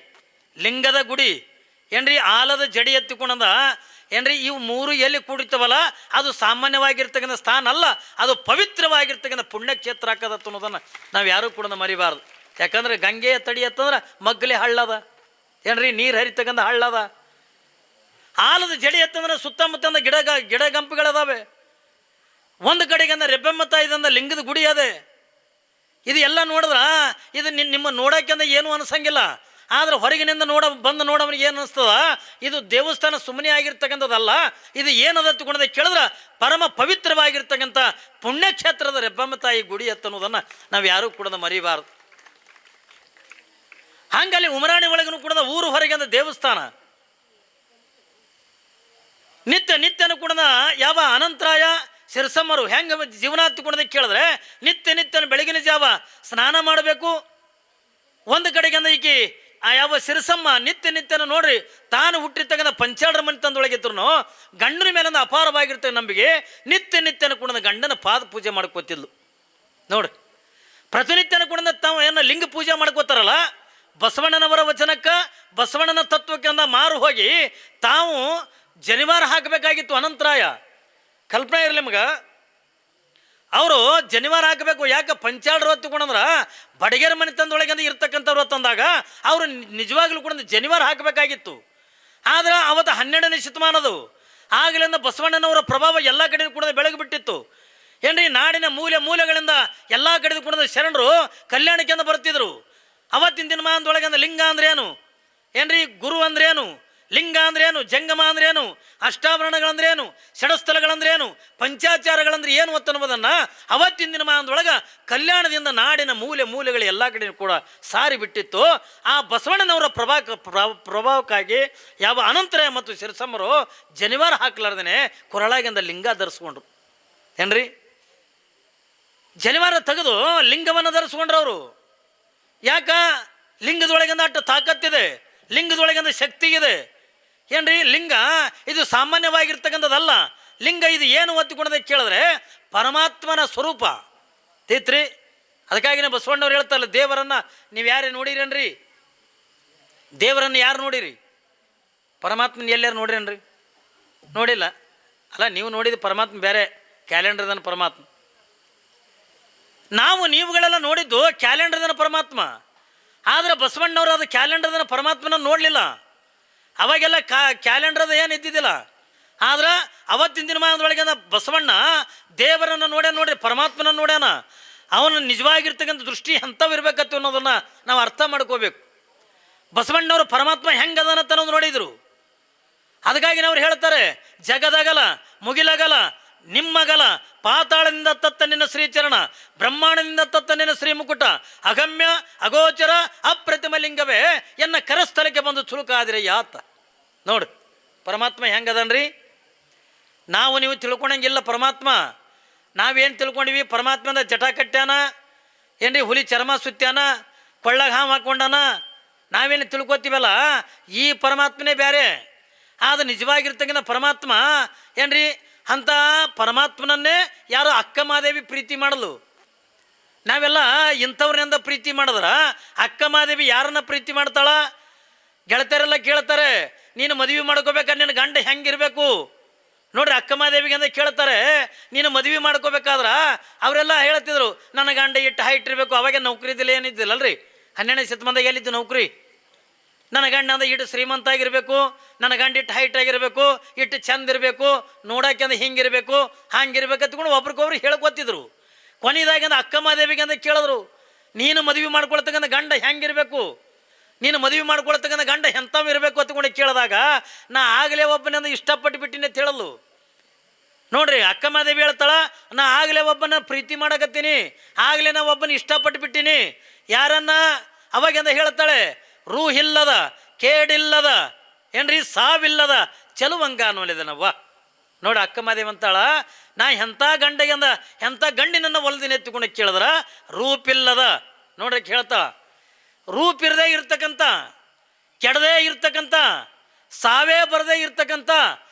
ಲಿಂಗದ ಗುಡಿ ಏನ್ರಿ, ಆಲದ ಜಡಿ ಎತ್ತಿಕೊಂಡ ಏನ್ರಿ, ಇವು ಮೂರು ಎಲ್ಲಿ ಕೂಡಿರ್ತವಲ್ಲ ಅದು ಸಾಮಾನ್ಯವಾಗಿರ್ತಕ್ಕಂಥ ಸ್ಥಾನ ಅಲ್ಲ, ಅದು ಪವಿತ್ರವಾಗಿರ್ತಕ್ಕಂಥ ಪುಣ್ಯಕ್ಷೇತ್ರ ಹಾಕದತ್ತು ಅನ್ನೋದನ್ನು ನಾವು ಯಾರೂ ಕೂಡ ಮರಿಬಾರ್ದು. ಯಾಕಂದ್ರೆ ಗಂಗೆಯ ತಡಿ ಎತ್ತಂದ್ರೆ ಮಗ್ಗಲಿ ಹಳ್ಳದ ಏನ್ರಿ, ನೀರು ಹರಿತಕ್ಕಂಥ ಹಳ್ಳದ. ಆಲದ ಜಡಿ ಎತ್ತಂದ್ರೆ ಸುತ್ತಮುತ್ತ ಗಿಡ ಗಂಪುಗಳದಾವೆ. ಒಂದು ಕಡೆಗೆ ರೆಬ್ಬೆಮ್ಮ ತಾಯಿದಂದ ಲಿಂಗದ ಗುಡಿ ಅದೇ. ಇದು ಎಲ್ಲ ನೋಡಿದ್ರ ಇದು ನಿಮ್ಮ ನೋಡೋಕೆ ಏನೂ ಅನ್ಸಂಗಿಲ್ಲ. ಆದ್ರೆ ಹೊರಗಿನಿಂದ ನೋಡವನಿಗೆ ಏನು ಅನಿಸ್ತದ, ಇದು ದೇವಸ್ಥಾನ ಸುಮ್ಮನೆ ಆಗಿರ್ತಕ್ಕಂಥದ್ದಲ್ಲ, ಇದು ಏನದ ತಿಳ್ಕೊಂಡ ಕೇಳಿದ್ರೆ ಪರಮ ಪವಿತ್ರವಾಗಿರ್ತಕ್ಕಂಥ ಪುಣ್ಯಕ್ಷೇತ್ರದ ರೆಬ್ಬಮ್ಮ ತಾಯಿ ಗುಡಿ ಅನ್ನೋದನ್ನು ನಾವು ಯಾರೂ ಕೂಡ ಮರಿಬಾರದು. ಹಂಗಲ್ಲಿ ಉಮರಾಣಿ ಒಳಗೂ ಕೂಡ ಊರು ಹೊರಗೆ ಅಂದ ದೇವಸ್ಥಾನ ನಿತ್ಯನೂ ಕೂಡ ಯಾವ ಅನಂತರಾಯ ಸಿರಸಮ್ಮರು ಹೆಂಗೆ ಜೀವನ ಹತ್ತಿಕೊಂಡದ ಕೇಳಿದ್ರೆ ನಿತ್ಯನ ಬೆಳಗಿನ ಜಾವ ಸ್ನಾನ ಮಾಡಬೇಕು. ಒಂದು ಕಡೆಗೆ ಅಂದ ಈಕಿ ಆ ಯಾವ ಸಿರಸಮ್ಮ ನಿತ್ಯನ ನೋಡ್ರಿ ತಾನು ಹುಟ್ಟಿರ್ತಕ್ಕಂಥ ಪಂಚಾಳರ ಮನೆ ತಂದೊಳಗಿದ್ರು ಗಂಡನ ಮೇಲೊಂದು ಅಪಾರವಾಗಿರ್ತಕ್ಕ ನಂಬಿಕೆ. ನಿತ್ಯನ ಕೂಡ ಗಂಡನ ಪಾದ ಪೂಜೆ ಮಾಡ್ಕೋತಿದ್ಲು ನೋಡ್ರಿ. ಪ್ರತಿನಿತ್ಯನ ಕೂಡ ತಾವು ಏನೋ ಲಿಂಗ ಪೂಜೆ ಮಾಡ್ಕೋತಾರಲ್ಲ, ಬಸವಣ್ಣನವರ ವಚನಕ್ಕೆ ಬಸವಣ್ಣನ ತತ್ವಕ್ಕೆ ಅಂದ ಮಾರು ಹೋಗಿ ತಾವು ಜನಿವಾರ ಹಾಕಬೇಕಾಗಿತ್ತು. ಅನಂತರಾಯ ಕಲ್ಪನೆ ಇರಲಿ ಮಗ, ಅವರು ಜನಿವಾರ ಹಾಕಬೇಕು. ಯಾಕೆ ಪಂಚಾಳರು ಹೊತ್ತುಕೊಂಡ್ರ ಬಡಗೇರ ಮನೆ ತಂದೊಳಗೆ ಇರ್ತಕ್ಕಂಥವ್ರು ತಂದಾಗ ಅವರು ನಿಜವಾಗ್ಲೂ ಕೂಡ ಜನಿವಾರ ಹಾಕಬೇಕಾಗಿತ್ತು. ಆದ್ರೆ ಅವತ್ತು 12ನೇ ಶತಮಾನದು ಆಗಲಿಂದ ಬಸವಣ್ಣನವರ ಪ್ರಭಾವ ಎಲ್ಲ ಕಡೆ ಕೂಡ ಬೆಳಗ್ಗೆ ಬಿಟ್ಟಿತ್ತು. ಏನ್ರಿ ನಾಡಿನ ಮೂಲೆಗಳಿಂದ ಎಲ್ಲ ಕಡೆ ಕೂಡ ಶರಣರು ಕಲ್ಯಾಣಕ್ಕೆ ಬರ್ತಿದ್ರು. ಅವತ್ತಿನ ದಿನಮಾನದೊಳಗೆ ಲಿಂಗ ಅಂದ್ರೇನು, ಏನ್ರಿ ಗುರು ಅಂದ್ರೇನು, ಲಿಂಗ ಅಂದ್ರೇನು, ಜಂಗಮ ಅಂದ್ರೇನು, ಅಷ್ಟಾಭರಣಗಳಂದ್ರೇನು, ಷಡಸ್ಥಲಗಳಂದ್ರೇನು, ಪಂಚಾಚಾರಗಳಂದ್ರೆ ಏನು ಅನ್ನೋದನ್ನು ಅವತ್ತಿನ ದಿನಮಾನದೊಳಗೆ ಕಲ್ಯಾಣದಿಂದ ನಾಡಿನ ಮೂಲೆಗಳು ಎಲ್ಲ ಕಡೆ ಕೂಡ ಸಾರಿ ಬಿಟ್ಟಿತ್ತು. ಆ ಬಸವಣ್ಣನವರ ಪ್ರಭಾವಕ್ಕಾಗಿ ಯಾವ ಅನಂತರಾಯ ಮತ್ತು ಸಿರಸಮ್ಮರು ಜನಿವಾರ ಹಾಕ್ಲಾರ್ದೇ ಕೊರಳಾಗಿಂದ ಲಿಂಗ ಧರಿಸ್ಕೊಂಡ್ರು. ಏನ್ರಿ ಜನಿವಾರ ತೆಗೆದು ಲಿಂಗವನ್ನು ಧರಿಸ್ಕೊಂಡ್ರವರು. ಯಾಕ ಲಿಂಗದೊಳಗಿಂದ ಅಷ್ಟು ತಾಕತ್ತಿದೆ, ಲಿಂಗದೊಳಗಿಂದ ಶಕ್ತಿ ಇದೆ. ಏನ್ರಿ ಲಿಂಗ ಇದು ಸಾಮಾನ್ಯವಾಗಿರ್ತಕ್ಕಂಥದ್ದಲ್ಲ. ಲಿಂಗ ಇದು ಏನು ಒತ್ತಿಕೊಂಡದ ಕೇಳಿದ್ರೆ ಪರಮಾತ್ಮನ ಸ್ವರೂಪ ತೀತ್ರಿ. ಅದಕ್ಕಾಗಿನೇ ಬಸವಣ್ಣವ್ರು ಹೇಳ್ತಾರಲ್ಲ, ದೇವರನ್ನು ನೀವು ಯಾರೇ ನೋಡಿರೇನ್ರಿ, ದೇವರನ್ನು ಯಾರು ನೋಡಿರಿ, ಪರಮಾತ್ಮನ ಎಲ್ಲಾರು ನೋಡಿರೇನ್ರಿ? ನೋಡಿಲ್ಲ ಅಲ್ಲ. ನೀವು ನೋಡಿದ ಪರಮಾತ್ಮ ಬೇರೆ, ಕ್ಯಾಲೆಂಡರ್ದನ ಪರಮಾತ್ಮ. ನೀವುಗಳೆಲ್ಲ ನೋಡಿದ್ದು ಕ್ಯಾಲೆಂಡರ್ದನ ಪರಮಾತ್ಮ. ಆದರೆ ಬಸವಣ್ಣವರು ಅದು ಕ್ಯಾಲೆಂಡರ್ದನ ಪರಮಾತ್ಮನ ನೋಡಲಿಲ್ಲ. ಅವಾಗೆಲ್ಲ ಕ್ಯಾಲೆಂಡರ್ದ ಏನು ಇದ್ದಿದ್ದಿಲ್ಲ. ಆದ್ರೆ ಅವತ್ತಿನ ದಿನಮಾನದೊಳಗೆ ಬಸವಣ್ಣ ದೇವರನ್ನು ನೋಡ್ರಿ, ಪರಮಾತ್ಮನ ನೋಡ್ಯಾನ. ಅವನ ನಿಜವಾಗಿರ್ತಕ್ಕಂಥ ದೃಷ್ಟಿ ಎಂಥವು ಇರಬೇಕತ್ತು ಅನ್ನೋದನ್ನು ನಾವು ಅರ್ಥ ಮಾಡ್ಕೋಬೇಕು. ಬಸವಣ್ಣವರು ಪರಮಾತ್ಮ ಹೆಂಗದನ ಅನ್ನೋದು ನೋಡಿದರು. ಅದಕ್ಕಾಗಿ ಅವ್ರು ಹೇಳ್ತಾರೆ, ಜಗದಗಲ ಮುಗಿಲಗಲ ನಿಮ್ಮಗಲ, ಪಾತಾಳದಿಂದ ತತ್ತ ನಿನ್ನ ಶ್ರೀಚರಣ, ಬ್ರಹ್ಮಾಂಡದಿಂದ ತತ್ತ ನಿನ್ನ ಶ್ರೀ ಮುಕುಟ, ಅಗಮ್ಯ ಅಗೋಚರ ಅಪ್ರತಿಮ ಲಿಂಗವೇ ಎನ್ನ ಕರಸ್ಥಳಕ್ಕೆ ಬಂದು ಚುರುಕಾದಿರ ಯಾತ. ನೋಡಿ ಪರಮಾತ್ಮ ಹೆಂಗದನ್ರಿ. ನೀವು ತಿಳ್ಕೊಳಂಗಿಲ್ಲ ಪರಮಾತ್ಮ. ನಾವೇನು ತಿಳ್ಕೊಂಡಿವಿ, ಪರಮಾತ್ಮನ ಜಟ ಕಟ್ಟ್ಯಾನ, ಏನ್ರಿ ಹುಲಿ ಚರ್ಮ ಸುತ್ಯಾನ, ಕೊಳ್ಳಾಗ ಹಾವು ಹಾಕ್ಕೊಂಡಾನ, ನಾವೇನು ತಿಳ್ಕೊತೀವಲ್ಲ, ಈ ಪರಮಾತ್ಮನೇ ಬೇರೆ. ಆದ್ರೆ ನಿಜವಾಗಿರ್ತಕ್ಕಂಥ ಪರಮಾತ್ಮ ಏನ್ರಿ, ಅಂಥ ಪರಮಾತ್ಮನನ್ನೇ ಯಾರು ಅಕ್ಕ ಮಹಾದೇವಿ ಪ್ರೀತಿ ಮಾಡಲು. ನಾವೆಲ್ಲ ಇಂಥವ್ರನ್ನಿಂದ ಪ್ರೀತಿ ಮಾಡಿದ್ರೆ ಅಕ್ಕ ಮಹಾದೇವಿ ಯಾರನ್ನ ಪ್ರೀತಿ ಮಾಡ್ತಾಳ? ಗೆಳತಿಯರೆಲ್ಲ ಕೇಳ್ತಾರೆ, ನೀನು ಮದುವೆ ಮಾಡ್ಕೋಬೇಕಾದ್ರೆ ನಿನ್ನ ಗಂಡ ಹೆಂಗಿರಬೇಕು ನೋಡ್ರಿ. ಅಕ್ಕ ಮಹಾದೇವಿಗೆ ಅಂತ ಕೇಳ್ತಾರೆ, ನೀನು ಮದುವೆ ಮಾಡ್ಕೋಬೇಕಾದ್ರೆ ಅವರೆಲ್ಲ ಹೇಳ್ತಿದ್ರು, ನನ್ನ ಗಂಡ ಇಟ್ಟು ಹೈಟ್ ಇರಬೇಕು. ಅವಾಗ ನೌಕರಿ ಇದ್ದಿಲ್ಲ, ಏನಿದ್ದಿಲ್ಲಲ್ರಿ. 12ನೇ ಶತಮಾನದಾಗ ಎಲ್ಲಿದ್ದು ನೌಕರಿ? ನನ್ನ ಗಂಡ ಅಂದ್ರೆ ಇಟ್ಟು ಶ್ರೀಮಂತ ಆಗಿರಬೇಕು, ನನ್ನ ಗಂಡ ಇಟ್ಟು ಹೈಟ್ ಆಗಿರಬೇಕು, ಇಟ್ಟು ಚಂದ ಇರಬೇಕು, ನೋಡೋಕೆ ಅಂದ್ರೆ ಹಿಂಗಿರಬೇಕು, ಹಂಗಿರ್ಬೇಕು ಅಂತ್ಕೊಂಡು ಒಬ್ರಿಗೊಬ್ರು ಹೇಳ್ಕೊತಿದ್ರು. ಕೊನೆಯದಾಗಿ ಅಕ್ಕ ಮಹಾದೇವಿಗೆ ಅಂತ ಕೇಳಿದ್ರು, ನೀನು ಮದುವೆ ಮಾಡ್ಕೊಳ್ತಕ್ಕಂಥ ಗಂಡ ಹೆಂಗಿರಬೇಕು, ನೀನು ಮದುವೆ ಮಾಡ್ಕೊಳ್ತಕ್ಕಂಥ ಗಂಡ ಎಂಥವು ಇರಬೇಕು ಅಂತ್ಕೊಂಡು ಕೇಳಿದಾಗ, ನಾ ಆಗಲೇ ಒಬ್ಬನಂದು ಇಷ್ಟಪಟ್ಟು ಬಿಟ್ಟಿನಿ ಅಂತ ಹೇಳಲು. ನೋಡ್ರಿ ಅಕ್ಕ ಮಹಾದೇವಿ ಹೇಳ್ತಾಳ, ನಾ ಆಗಲೇ ಒಬ್ಬನ ಪ್ರೀತಿ ಮಾಡಕತ್ತೀನಿ, ಆಗಲೇ ನಾ ಒಬ್ಬನ ಇಷ್ಟಪಟ್ಟು ಬಿಟ್ಟಿನಿ. ಯಾರನ್ನ? ಅವಾಗೆಂದ ಹೇಳ್ತಾಳೆ, ರೂಹಿಲ್ಲದ ಕೇಡಿಲ್ಲದ ಏನ್ರಿ ಸಾವಿಲ್ಲದ ಚಲುವಂಗ ಅನ್ನೋಲಿದನವ್ವ. ನೋಡಿ ಅಕ್ಕ ಮಹಾದೇವಿ ಅಂತಾಳ, ನಾ ಎಂಥ ಗಂಡಗೆಂದ ಎಂಥ ಗಂಡಿನನ್ನು ಒಲ್ದಿನ ಎತ್ತಿಕೊಂಡು ಕೇಳಿದ್ರ ರೂಪಿಲ್ಲದ. ನೋಡ್ರಿ ಹೇಳ್ತಾಳ, ರೂಪಿರದೇ ಇರ್ತಕ್ಕಂಥ, ಕೆಡದೇ ಇರ್ತಕ್ಕಂಥ, ಸಾವೇ ಬರದೇ ಇರ್ತಕ್ಕಂಥ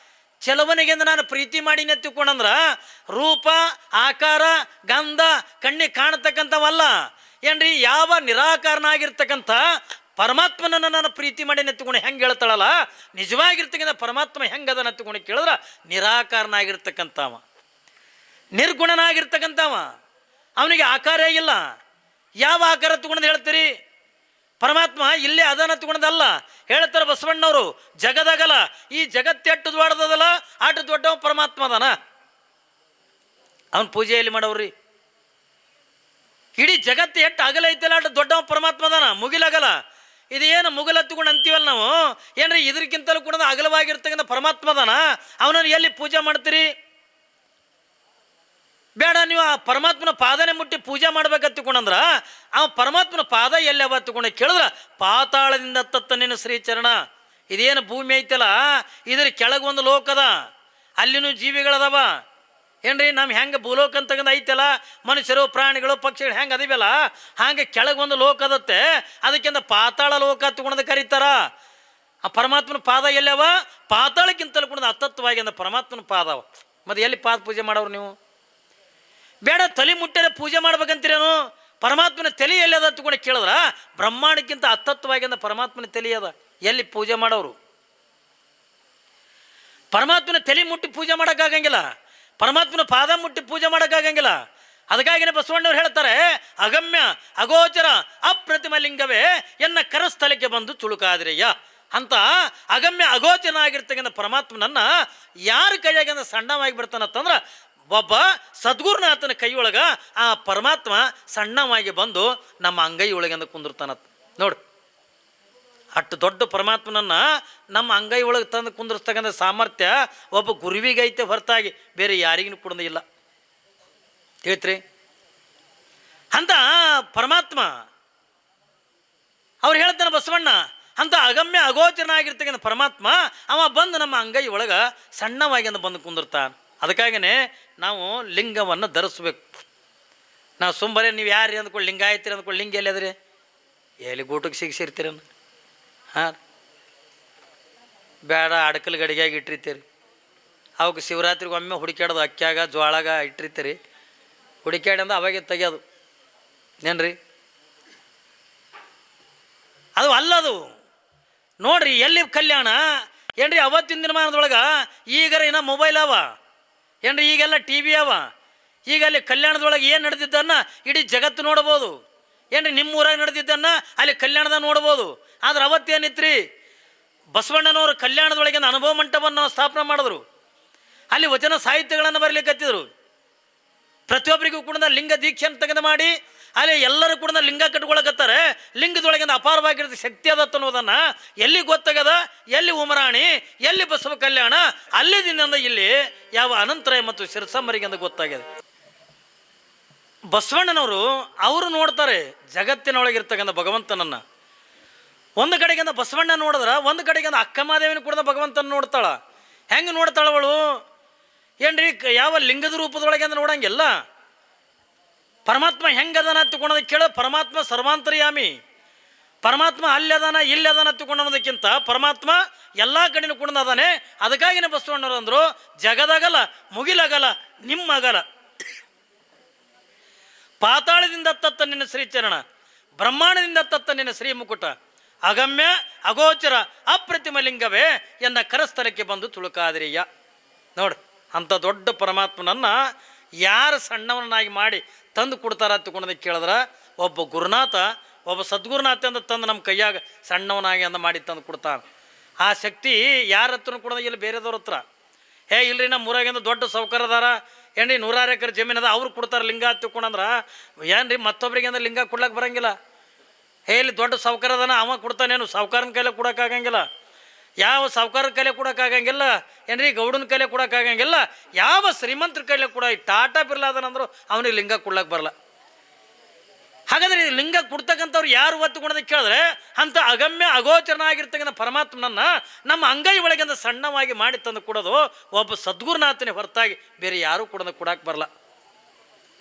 ಚಲವನಿಗೆಂದು ನಾನು ಪ್ರೀತಿ ಮಾಡಿ ನೆತ್ತಿಕೊಂಡಂದ್ರ ರೂಪ ಆಕಾರ ಗಂಧ ಕಣ್ಣಿಗೆ ಕಾಣತಕ್ಕಂಥವಲ್ಲ ಏನ್ರಿ. ಯಾವ ನಿರಾಕಾರನಾಗಿರ್ತಕ್ಕಂಥ ಪರಮಾತ್ಮನನ್ನು ನಾನು ಪ್ರೀತಿ ಮಾಡಿ ನೆತ್ತುಕೊಂಡು ಹೆಂಗೆ ಹೇಳ್ತಾಳಲ್ಲ, ನಿಜವಾಗಿರ್ತಕ್ಕಂಥ ಪರಮಾತ್ಮ ಹೆಂಗದ ನೆತ್ತುಕೊಂಡು ಕೇಳಿದ್ರೆ ನಿರಾಕಾರನಾಗಿರ್ತಕ್ಕಂಥವ, ನಿರ್ಗುಣನಾಗಿರ್ತಕ್ಕಂಥವ, ಅವನಿಗೆ ಆಕಾರ ಇಲ್ಲ. ಯಾವ ಆಕಾರ ತಗೊಂಡು ಹೇಳ್ತೀರಿ? ಪರಮಾತ್ಮ ಇಲ್ಲೇ ಅದನ್ನ ತಗೊಂಡದಲ್ಲ. ಹೇಳ್ತಾರೆ ಬಸವಣ್ಣವರು, ಜಗದಗಲ, ಈ ಜಗತ್ತೆಟ್ಟು ದೊಡ್ಡದಲ್ಲ ಆಟ ದೊಡ್ಡವ ಪರಮಾತ್ಮ ಅದಾನ. ಅವನ ಪೂಜೆಯಲ್ಲಿ ಮಾಡವ್ರಿ. ಇಡೀ ಜಗತ್ತು ಎಷ್ಟು ಅಗಲ ಐತಲ್ಲ ಅಷ್ಟು ದೊಡ್ಡವ ಪರಮಾತ್ಮ ಅದಾನ. ಮುಗಿಲಗಲ ಇದೇನು ಮುಗಲತ್ತುಕೊಂಡು ಅಂತೀವಲ್ಲ ನಾವು, ಏನ್ರಿ ಇದಕ್ಕಿಂತಲೂ ಕೂಡ ಅಗಲವಾಗಿರ್ತಕ್ಕಂಥ ಪರಮಾತ್ಮದಾನ, ಅವನನ್ನು ಎಲ್ಲಿ ಪೂಜೆ ಮಾಡ್ತೀರಿ? ಬೇಡ, ನೀವು ಆ ಪರಮಾತ್ಮನ ಪಾದನೆ ಮುಟ್ಟಿ ಪೂಜೆ ಮಾಡ್ಬೇಕತ್ತಿಕೊಂಡಂದ್ರ ಆ ಪರಮಾತ್ಮನ ಪಾದ ಎಲ್ಲಿ ಅವ ಹತ್ತಿಕೊಂಡ ಕೇಳಿದ್ರ ಪಾತಾಳದಿಂದ ತತ್ತ ನಿನ್ನ ಶ್ರೀಚರಣ. ಇದೇನು ಭೂಮಿ ಐತಲ್ಲ, ಇದ್ರ ಕೆಳಗೊಂದು ಲೋಕದ, ಅಲ್ಲಿನೂ ಜೀವಿಗಳದವ ಏನ್ರಿ. ನಮ್ಮ ಹೆಂಗೆ ಭೂಲೋಕ ಅಂತಕ್ಕಂಥ ಐತಲ್ಲ, ಮನುಷ್ಯರು ಪ್ರಾಣಿಗಳು ಪಕ್ಷಿಗಳು ಹೆಂಗೆ ಅದಿವಲ್ಲ, ಹಾಗೆ ಕೆಳಗೊಂದು ಲೋಕ ಅದತ್ತೆ, ಅದಕ್ಕಿಂತ ಪಾತಾಳ ಲೋಕ ಹತ್ತುಕೊಂಡ ಕರೀತಾರ. ಆ ಪರಮಾತ್ಮನ ಪಾದ ಎಲ್ಲವ? ಪಾತಾಳಕ್ಕಿಂತಲೂ ಕೂಡ ಅತ್ತತ್ವವಾಗಿ ಅಂದ ಪರಮಾತ್ಮನ ಪಾದವ. ಮತ್ತು ಎಲ್ಲಿ ಪಾದ ಪೂಜೆ ಮಾಡೋರು ನೀವು? ಬೇಡ, ತಲೆ ಮುಟ್ಟರೆ ಪೂಜೆ ಮಾಡ್ಬೇಕಂತೀರೇನು? ಪರಮಾತ್ಮನ ತಲೆ ಎಲ್ಲಿ ಅದ ಹತ್ತುಕೊಂಡು ಕೇಳಿದ್ರ ಬ್ರಹ್ಮಾಂಡಕ್ಕಿಂತ ಅತ್ತತ್ವವಾಗಿ ಅಂದ ಪರಮಾತ್ಮನ ತಲೆ ಅದ, ಎಲ್ಲಿ ಪೂಜೆ ಮಾಡೋರು? ಪರಮಾತ್ಮನ ತಲೆ ಮುಟ್ಟಿ ಪೂಜೆ ಮಾಡೋಕ್ಕಾಗಂಗಿಲ್ಲ, ಪರಮಾತ್ಮನ ಪಾದ ಮುಟ್ಟಿ ಪೂಜೆ ಮಾಡೋಕ್ಕಾಗಂಗಿಲ್ಲ. ಅದಕ್ಕಾಗಿನೇ ಬಸವಣ್ಣವ್ರು ಹೇಳ್ತಾರೆ, ಅಗಮ್ಯ ಅಗೋಚರ ಅಪ್ರತಿಮ ಲಿಂಗವೇ ಎನ್ನ ಕರಸ್ಥಳಕ್ಕೆ ಬಂದು ತುಳುಕಾದ್ರಯ್ಯ ಅಂತ. ಅಗಮ್ಯ ಅಗೋಚರ ಆಗಿರ್ತಕ್ಕಂಥ ಪರಮಾತ್ಮನನ್ನ ಯಾರ ಕೈಯಾಗ ಸಣ್ಣವಾಗಿ ಬಿಡ್ತಾನಂತಂದ್ರೆ ಒಬ್ಬ ಸದ್ಗುರುನಾಥನ ಕೈಯೊಳಗೆ ಆ ಪರಮಾತ್ಮ ಸಣ್ಣವಾಗಿ ಬಂದು ನಮ್ಮ ಅಂಗೈ ಒಳಗಿಂದ ಕುಂದಿರ್ತಾನತ್ ನೋಡಿ. ಅಷ್ಟು ದೊಡ್ಡ ಪರಮಾತ್ಮನನ್ನ ನಮ್ಮ ಅಂಗೈ ಒಳಗೆ ತಂದು ಕುಂದಿರ್ತಕ್ಕಂಥ ಸಾಮರ್ಥ್ಯ ಒಬ್ಬ ಗುರುವಿಗೈತೆ ಹೊರತಾಗಿ ಬೇರೆ ಯಾರಿಗೂ ಕೂಡ ಇಲ್ಲ. ಹೇಳ್ತ್ರಿ ಅಂತ ಪರಮಾತ್ಮ ಅವ್ರು ಹೇಳ್ತಾನೆ ಬಸವಣ್ಣ, ಅಂತ ಅಗಮ್ಯ ಅಗೋಚರನಾಗಿರ್ತಕ್ಕಂಥ ಪರಮಾತ್ಮ ಅವ ಬಂದು ನಮ್ಮ ಅಂಗೈ ಒಳಗೆ ಸಣ್ಣವಾಗಿ ಅಂತ ಬಂದು ಕುಂದಿರ್ತಾನೆ. ಅದಕ್ಕಾಗಿಯೇ ನಾವು ಲಿಂಗವನ್ನು ಧರಿಸ್ಬೇಕು. ನಾವು ಸುಮ್ಮನೆ ನೀವು ಯಾರು ಅಂದ್ಕೊಳ್ಳಿ ಲಿಂಗ ಆಯ್ತೀರಿ ಅಂದ್ಕೊಳ್ಳಿ, ಲಿಂಗ ಎಲ್ಲಿ ಅದ್ರಿ? ಎಲ್ಲಿ ಗೂಟಕ್ಕೆ ಸಿಗಿಸಿರ್ತೀರ? ಹಾಂ, ಬೇಡ, ಅಡಕಲ್ ಗಡಿಗೆಯಾಗಿ ಇಟ್ಟಿರ್ತೀರಿ. ಅವಕ್ಕೆ ಶಿವರಾತ್ರಿಗೆ ಒಮ್ಮೆ ಹುಡುಕ್ಯಾಡೋದು ಅಕ್ಕಿಯಾಗ ಜೋಳಾಗ ಇಟ್ಟಿರ್ತೀರಿ. ಹುಡುಕ್ಯಾಡಿ ಅಂದ್ರೆ ಅವಾಗೆ ತೆಗಿಯೋದು ಏನ್ರಿ? ಅದು ಅಲ್ಲದು ನೋಡ್ರಿ. ಎಲ್ಲಿ ಕಲ್ಯಾಣ ಏನ್ರಿ? ಅವತ್ತಿನ ದಿನಮಾನದೊಳಗೆ ಈಗರ ಏನೋ ಮೊಬೈಲ್ ಅವ ಏನ್ರಿ, ಈಗೆಲ್ಲ ಟಿ ವಿ ಅವ. ಈಗ ಅಲ್ಲಿ ಕಲ್ಯಾಣದೊಳಗೆ ಏನು ನಡೆದಿದ್ದನ್ನು ಇಡೀ ಜಗತ್ತು ನೋಡ್ಬೋದು ಏನ್ರಿ. ನಿಮ್ಮ ಊರಾಗ ನಡೆದಿದ್ದನ್ನು ಅಲ್ಲಿ ಕಲ್ಯಾಣದಾಗ ನೋಡ್ಬೋದು. ಆದ್ರೆ ಅವತ್ತೇನಿತ್ರಿ, ಬಸವಣ್ಣನವರು ಕಲ್ಯಾಣದೊಳಗಿನ ಅನುಭವ ಮಂಟಪವನ್ನು ಸ್ಥಾಪನೆ ಮಾಡಿದ್ರು. ಅಲ್ಲಿ ವಚನ ಸಾಹಿತ್ಯಗಳನ್ನು ಬರಲಿಕ್ಕತ್ತಿದ್ರು. ಪ್ರತಿಯೊಬ್ಬರಿಗೂ ಕೂಡ ಲಿಂಗ ದೀಕ್ಷೆಯನ್ನು ತೆಗೆದು ಮಾಡಿ ಅಲ್ಲಿ ಎಲ್ಲರೂ ಕೂಡ ಲಿಂಗ ಕಟ್ಕೊಳಕತ್ತಾರೆ. ಲಿಂಗದೊಳಗಿಂದ ಅಪಾರವಾಗಿರೋ ಶಕ್ತಿ ಅದತ್ತ ಅನ್ನೋದನ್ನು ಎಲ್ಲಿ ಗೊತ್ತಾಗದ, ಎಲ್ಲಿ ಉಮರಾಣಿ, ಎಲ್ಲಿ ಬಸವ ಕಲ್ಯಾಣ, ಅಲ್ಲಿ ದಿನದಿಂದ ಇಲ್ಲಿ ಯಾವ ಅನಂತರಾಯ ಮತ್ತು ಶಿರಸಮ್ಮರಿಗೆ ಅಂತ ಗೊತ್ತಾಗಿದೆ. ಬಸವಣ್ಣನವರು ಅವರು ನೋಡ್ತಾರೆ ಜಗತ್ತಿನೊಳಗಿರ್ತಕ್ಕಂಥ ಭಗವಂತನನ್ನು. ಒಂದು ಕಡೆಗಿಂದ ಬಸವಣ್ಣ ನೋಡಿದ್ರೆ, ಒಂದು ಕಡೆಗಿಂದ ಅಕ್ಕಮಹಾದೇವಿನ ಕೂಡ ಭಗವಂತನ ನೋಡ್ತಾಳ. ಹೆಂಗೆ ನೋಡ್ತಾಳವಳು ಏನ್ರಿ? ಯಾವ ಲಿಂಗದ ರೂಪದೊಳಗೆ ಅಂದ್ರೆ ನೋಡಂಗಿಲ್ಲ. ಪರಮಾತ್ಮ ಹೆಂಗದನ ಹತ್ತುಕೊಳ್ಳೋದಕ್ಕೆ ಕೇಳೋ, ಪರಮಾತ್ಮ ಸರ್ವಾಂತರ್ಯಾಮಿ. ಪರಮಾತ್ಮ ಅಲ್ಲದಾನ ಇಲ್ಲದಾನ ಹತ್ತುಕೊಳ್ಳೋದಕ್ಕಿಂತ ಪರಮಾತ್ಮ ಎಲ್ಲ ಕಡೆನೂ ಕೂಡ ಅದಾನೆ. ಅದಕ್ಕಾಗಿನೇ ಬಸವಣ್ಣವರು ಅಂದರು, ಜಗದಗಲ ಮುಗಿಲಗಲ ನಿಮ್ಮಗಲ, ಪಾತಾಳದಿಂದ ತತ್ತ ನಿನ್ನ ಶ್ರೀಚರಣ, ಬ್ರಹ್ಮಾಂಡದಿಂದ ತತ್ತ ನಿನ್ನ ಶ್ರೀ ಮುಕುಟ, ಅಗಮ್ಯ ಅಗೋಚರ ಅಪ್ರತಿಮ ಲಿಂಗವೇ ಎನ್ನ ಕರಸ್ಥಳಕ್ಕೆ ಬಂದು ತುಳುಕಾದ್ರಿಯ. ನೋಡು, ಅಂಥ ದೊಡ್ಡ ಪರಮಾತ್ಮನನ್ನು ಯಾರು ಸಣ್ಣವನಾಗಿ ಮಾಡಿ ತಂದು ಕೊಡ್ತಾರ ಹತ್ತುಕೊಂಡೋದಕ್ಕೆ ಕೇಳಿದ್ರೆ ಒಬ್ಬ ಗುರುನಾಥ, ಒಬ್ಬ ಸದ್ಗುರುನಾಥ ಅಂತ ತಂದು ನಮ್ಮ ಕೈಯಾಗ ಸಣ್ಣವನಾಗಿ ಅಂದ ಮಾಡಿ ತಂದು ಕೊಡ್ತಾನೆ. ಆ ಶಕ್ತಿ ಯಾರ ಹತ್ರನೂ ಕೂಡ ಇಲ್ಲಿ ಬೇರೆದವ್ರ ಹತ್ರ ಇಲ್ರಿ. ನಮ್ಮ ಊರಾಗಿಂದ ದೊಡ್ಡ ಸೌಕರ್ಯದಾರ ಏನ್ರಿ, 100 ಎಕರೆ ಜಮೀನದ ಅವ್ರು ಕೊಡ್ತಾರೆ ಲಿಂಗ ಹತ್ತುಕೊಂಡಂದ್ರೆ ಏನ್ರಿ, ಮತ್ತೊಬ್ರಿಗೆ ಅಂದ್ರೆ ಲಿಂಗ ಕೊಡ್ಲಕ್ಕೆ ಬರಂಗಿಲ್ಲ. ಇಲ್ಲಿ ದೊಡ್ಡ ಸೌಕರ್ಯದನ ಅವ ಕೊಡ್ತಾನೇನು, ಸಾವುಕಾರನ ಕೈಲೇ ಕೊಡೋಕ್ಕಾಗಂಗಿಲ್ಲ. ಯಾವ ಸಾವುಕಾರ ಕೈಲೇ ಕೊಡೋಕ್ಕಾಗಂಗಿಲ್ಲ ಏನ್ರಿ, ಗೌಡನ ಕೈಲೇ ಕೊಡೋಕ್ಕಾಗಂಗಿಲ್ಲ. ಯಾವ ಶ್ರೀಮಂತರ ಕೈಲೇ ಕೂಡ ಟಾಟಾ ಬಿರ್ಲಾ ಅದನಂದ್ರು ಅವನಿಗೆ ಲಿಂಗ ಕೊಡ್ಲಕ್ಕೆ ಬರಲ್ಲ. ಹಾಗಾದ್ರೆ ಲಿಂಗ ಕೊಡ್ತಕ್ಕಂಥವ್ರು ಯಾರು ಒತ್ತುಕೊಂಡೋದಕ್ಕೆ ಕೇಳಿದ್ರೆ ಅಂಥ ಅಗಮ್ಯ ಅಗೋಚರನಾಗಿರ್ತಕ್ಕಂಥ ಪರಮಾತ್ಮನನ್ನ ನಮ್ಮ ಅಂಗೈ ಒಳಗಿಂದ ಸಣ್ಣವಾಗಿ ಮಾಡಿ ತಂದು ಕೊಡೋದು ಒಬ್ಬ ಸದ್ಗುರುನಾಥನೇ ಹೊರತಾಗಿ ಬೇರೆ ಯಾರೂ ಕೂಡ ಕೊಡಕ್ಕೆ ಬರಲ್ಲ.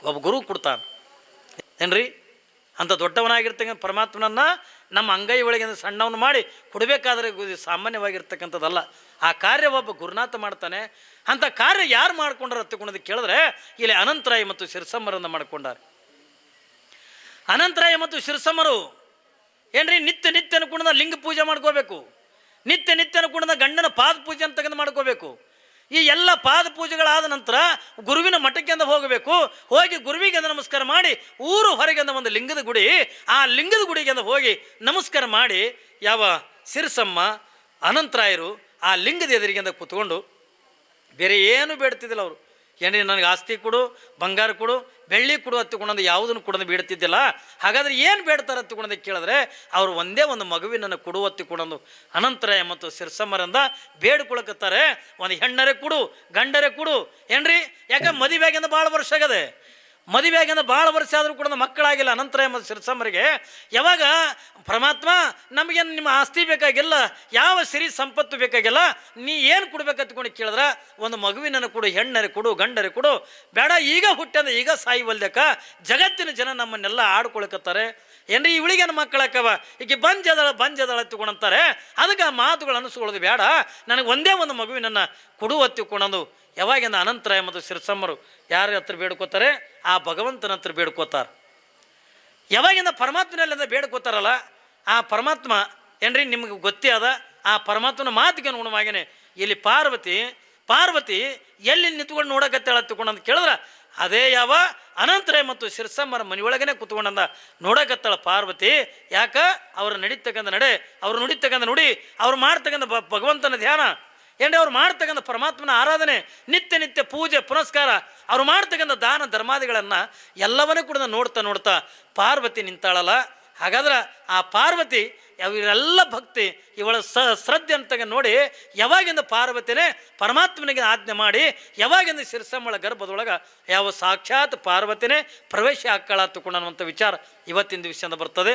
ಒಬ್ಬ ಗುರು ಕೊಡ್ತಾನೆ ಏನ್ರಿ. ಅಂಥ ದೊಡ್ಡವನಾಗಿರ್ತಕ್ಕಂಥ ಪರಮಾತ್ಮನನ್ನ ನಮ್ಮ ಅಂಗೈ ಒಳಗಿಂದ ಸಣ್ಣವನು ಮಾಡಿ ಕೊಡಬೇಕಾದ್ರೆ ಸಾಮಾನ್ಯವಾಗಿರ್ತಕ್ಕಂಥದ್ದಲ್ಲ. ಆ ಕಾರ್ಯ ಒಬ್ಬ ಗುರುನಾಥ ಮಾಡ್ತಾನೆ. ಅಂಥ ಕಾರ್ಯ ಯಾರು ಮಾಡ್ಕೊಂಡ್ರೆ ಹತ್ತುಕೊಂಡೋದಕ್ಕೆ ಕೇಳಿದ್ರೆ ಇಲ್ಲಿ ಅನಂತರಾಯ ಮತ್ತು ಶಿರಸಮ್ಮರನ್ನು ಮಾಡ್ಕೊಂಡಾರೆ. ಅನಂತರಾಯ ಮತ್ತು ಶಿರಸಮ್ಮರು ಏನ್ರಿ, ನಿತ್ಯ ನಿತ್ಯ ಅನ್ಕೊಂಡ ಲಿಂಗ ಪೂಜೆ ಮಾಡ್ಕೋಬೇಕು. ನಿತ್ಯ ನಿತ್ಯ ಅನ್ಕೊಂಡ ಗಂಡನ ಪಾದ ಪೂಜೆ ಅಂತ ತೆಗೆದು ಮಾಡ್ಕೋಬೇಕು. ಈ ಎಲ್ಲ ಪಾದ ಪೂಜೆಗಳಾದ ನಂತರ ಗುರುವಿನ ಮಠಕ್ಕೆ ಅಂತ ಹೋಗಬೇಕು. ಹೋಗಿ ಗುರುವಿಗೆ ಅಂತ ನಮಸ್ಕಾರ ಮಾಡಿ ಊರು ಹೊರಗೆ ಅಂತ ಒಂದು ಲಿಂಗದ ಗುಡಿ, ಆ ಲಿಂಗದ ಗುಡಿಗೆ ಅಂತ ಹೋಗಿ ನಮಸ್ಕಾರ ಮಾಡಿ ಯಾವ ಶಿರಸಮ್ಮ ಅನಂತರಾಯರು ಆ ಲಿಂಗದ ಎದುರಿಗೆ ಅಂತ ಕೂತ್ಕೊಂಡು ಬೇರೆ ಏನು ಬೇಡ್ತಿದ್ದಿಲ್ಲ ಅವರು. ಏನ್ರಿ, ನನಗೆ ಆಸ್ತಿ ಕೊಡು, ಬಂಗಾರ ಕೊಡು, ಬೆಳ್ಳಿ ಕೊಡು ಹತ್ತಿಕೊಂಡಂದು ಯಾವುದನ್ನು ಕೊಡೋದು ಬೇಡ್ತಿದ್ದಿಲ್ಲ. ಹಾಗಾದ್ರೆ ಏನು ಬೇಡ್ತಾರೆ ಹತ್ತಿಕೊಂಡಂದು ಕೇಳಿದ್ರೆ ಅವರು ಒಂದೇ ಒಂದು ಮಗುವಿನನ್ನು ಕೊಡು ಹತ್ತಿಕೊಂಡಂದು ಅನಂತರಾಯ ಮತ್ತು ಸಿರ್ಸಮ್ಮರಿಂದ ಬೇಡ್ಕೊಳಕತ್ತಾರೆ. ಒಂದು ಹೆಣ್ಣರೆ ಕೊಡು, ಗಂಡರೆ ಕೊಡು ಏನ್ರಿ. ಯಾಕೆ ಮದುವೆಯಾಗಿಂದ ಭಾಳ ವರ್ಷ ಆಗದೆ, ಮದುವೆಯಾಗಿಂದ ಭಾಳ ವರ್ಷ ಆದರೂ ಕೂಡ ಮಕ್ಕಳಾಗಿಲ್ಲ ಅನಂತರಾಯ ಮತ್ತು ಸಿರ್ಸಮ್ಮರಿಗೆ. ಯಾವಾಗ ಪರಮಾತ್ಮ ನಮಗೇನು ನಿಮ್ಮ ಆಸ್ತಿ ಬೇಕಾಗಿಲ್ಲ, ಯಾವ ಸಿರಿ ಸಂಪತ್ತು ಬೇಕಾಗಿಲ್ಲ, ನೀ ಏನು ಕೊಡ್ಬೇಕಂತ್ಕೊಂಡು ಕೇಳಿದ್ರೆ ಒಂದು ಮಗುವಿನನ್ನು ಕೊಡು, ಹೆಣ್ಣರೆ ಕೊಡು, ಗಂಡರೆ ಕೊಡು, ಬೇಡ ಈಗ ಹುಟ್ಟಂದ ಈಗ ಸಾಯಿವಲ್ದಕ್ಕ ಜಗತ್ತಿನ ಜನ ನಮ್ಮನ್ನೆಲ್ಲ ಆಡ್ಕೊಳಕತ್ತಾರೆ ಏನ್ರಿ. ಇವಳಿಗೇನು ಮಕ್ಕಳಕ್ಕವ, ಈಗ ಬಂಜದಳ ಹತ್ತಿಕೊಂಡಂತಾರೆ. ಅದಕ್ಕೆ ಆ ಮಾತುಗಳು ಅನಿಸ್ಕೊಳ್ಳೋದು ಬೇಡ, ನನಗೆ ಒಂದೇ ಒಂದು ಮಗುವಿನನ್ನು ಕೊಡು ಹತ್ತಿಕೊಂಡಂದು ಯಾವಾಗಿಂದ ಅನಂತರಾಯ ಮತ್ತು ಸಿರ್ಸಮ್ಮರು ಯಾರ ಹತ್ರ ಬೇಡ್ಕೋತಾರೆ, ಆ ಭಗವಂತನ ಹತ್ರ ಬೇಡ್ಕೋತಾರೆ. ಯಾವಾಗಿಂದ ಪರಮಾತ್ಮನಲ್ಲಿಂದ ಬೇಡ್ಕೋತಾರಲ್ಲ ಆ ಪರಮಾತ್ಮ ಏನ್ರಿ ನಿಮಗೆ ಗೊತ್ತೇ ಅದ. ಆ ಪರಮಾತ್ಮನ ಮಾತಿಗೆ ಅನುಗುಣವಾಗಿಯೇ ಇಲ್ಲಿ ಪಾರ್ವತಿ ಎಲ್ಲಿ ನಿಂತ್ಕೊಂಡು ನೋಡಕತ್ತೇಳ ಹತ್ತಿಕೊಂಡಂತ ಕೇಳಿದ್ರೆ ಅದೇ ಯಾವ ಅನಂತರಾಯ ಮತ್ತು ಸಿರ್ಸಮ್ಮರ ಮನೆಯೊಳಗನೆ ಕೂತ್ಕೊಂಡಂದ ನೋಡಕತ್ತಾಳ ಪಾರ್ವತಿ. ಯಾಕ ಅವ್ರು ನಡೀತಕ್ಕಂಥ ನಡೆ, ಅವ್ರು ನುಡಿತಕ್ಕಂಥ ನುಡಿ, ಅವ್ರು ಮಾಡ್ತಕ್ಕಂಥ ಭಗವಂತನ ಧ್ಯಾನ ಏನ್ರಿ, ಅವ್ರು ಮಾಡ್ತಕ್ಕಂಥ ಪರಮಾತ್ಮನ ಆರಾಧನೆ, ನಿತ್ಯ ಪೂಜೆ ಪುನಸ್ಕಾರ, ಅವ್ರು ಮಾಡ್ತಕ್ಕಂಥ ದಾನ ಧರ್ಮಾದಿಗಳನ್ನು ಎಲ್ಲವನ್ನೂ ಕೂಡ ನೋಡ್ತಾ ಪಾರ್ವತಿ ನಿಂತಾಳಲ್ಲ. ಹಾಗಾದ್ರೆ ಆ ಪಾರ್ವತಿ ಇವರೆಲ್ಲ ಭಕ್ತಿ ಇವಳ ಶ್ರದ್ಧೆ ಅಂತ ನೋಡಿ ಯಾವಾಗಿಂದ ಪಾರ್ವತಿನೇ ಪರಮಾತ್ಮನಿಗೆ ಆಜ್ಞೆ ಮಾಡಿ ಯಾವಾಗಿಂದ ಸಿರ್ಸಮ್ಮಳ ಗರ್ಭದೊಳಗೆ ಯಾವ ಸಾಕ್ಷಾತ್ ಪಾರ್ವತಿನೇ ಪ್ರವೇಶ ಹಾಕ್ಕೊಳ್ಳ ಹತ್ತುಕೊಂಡನ್ನುವಂಥ ವಿಚಾರ ಇವತ್ತಿನ ದಿವಸದಿಂದ ಬರ್ತದೆ.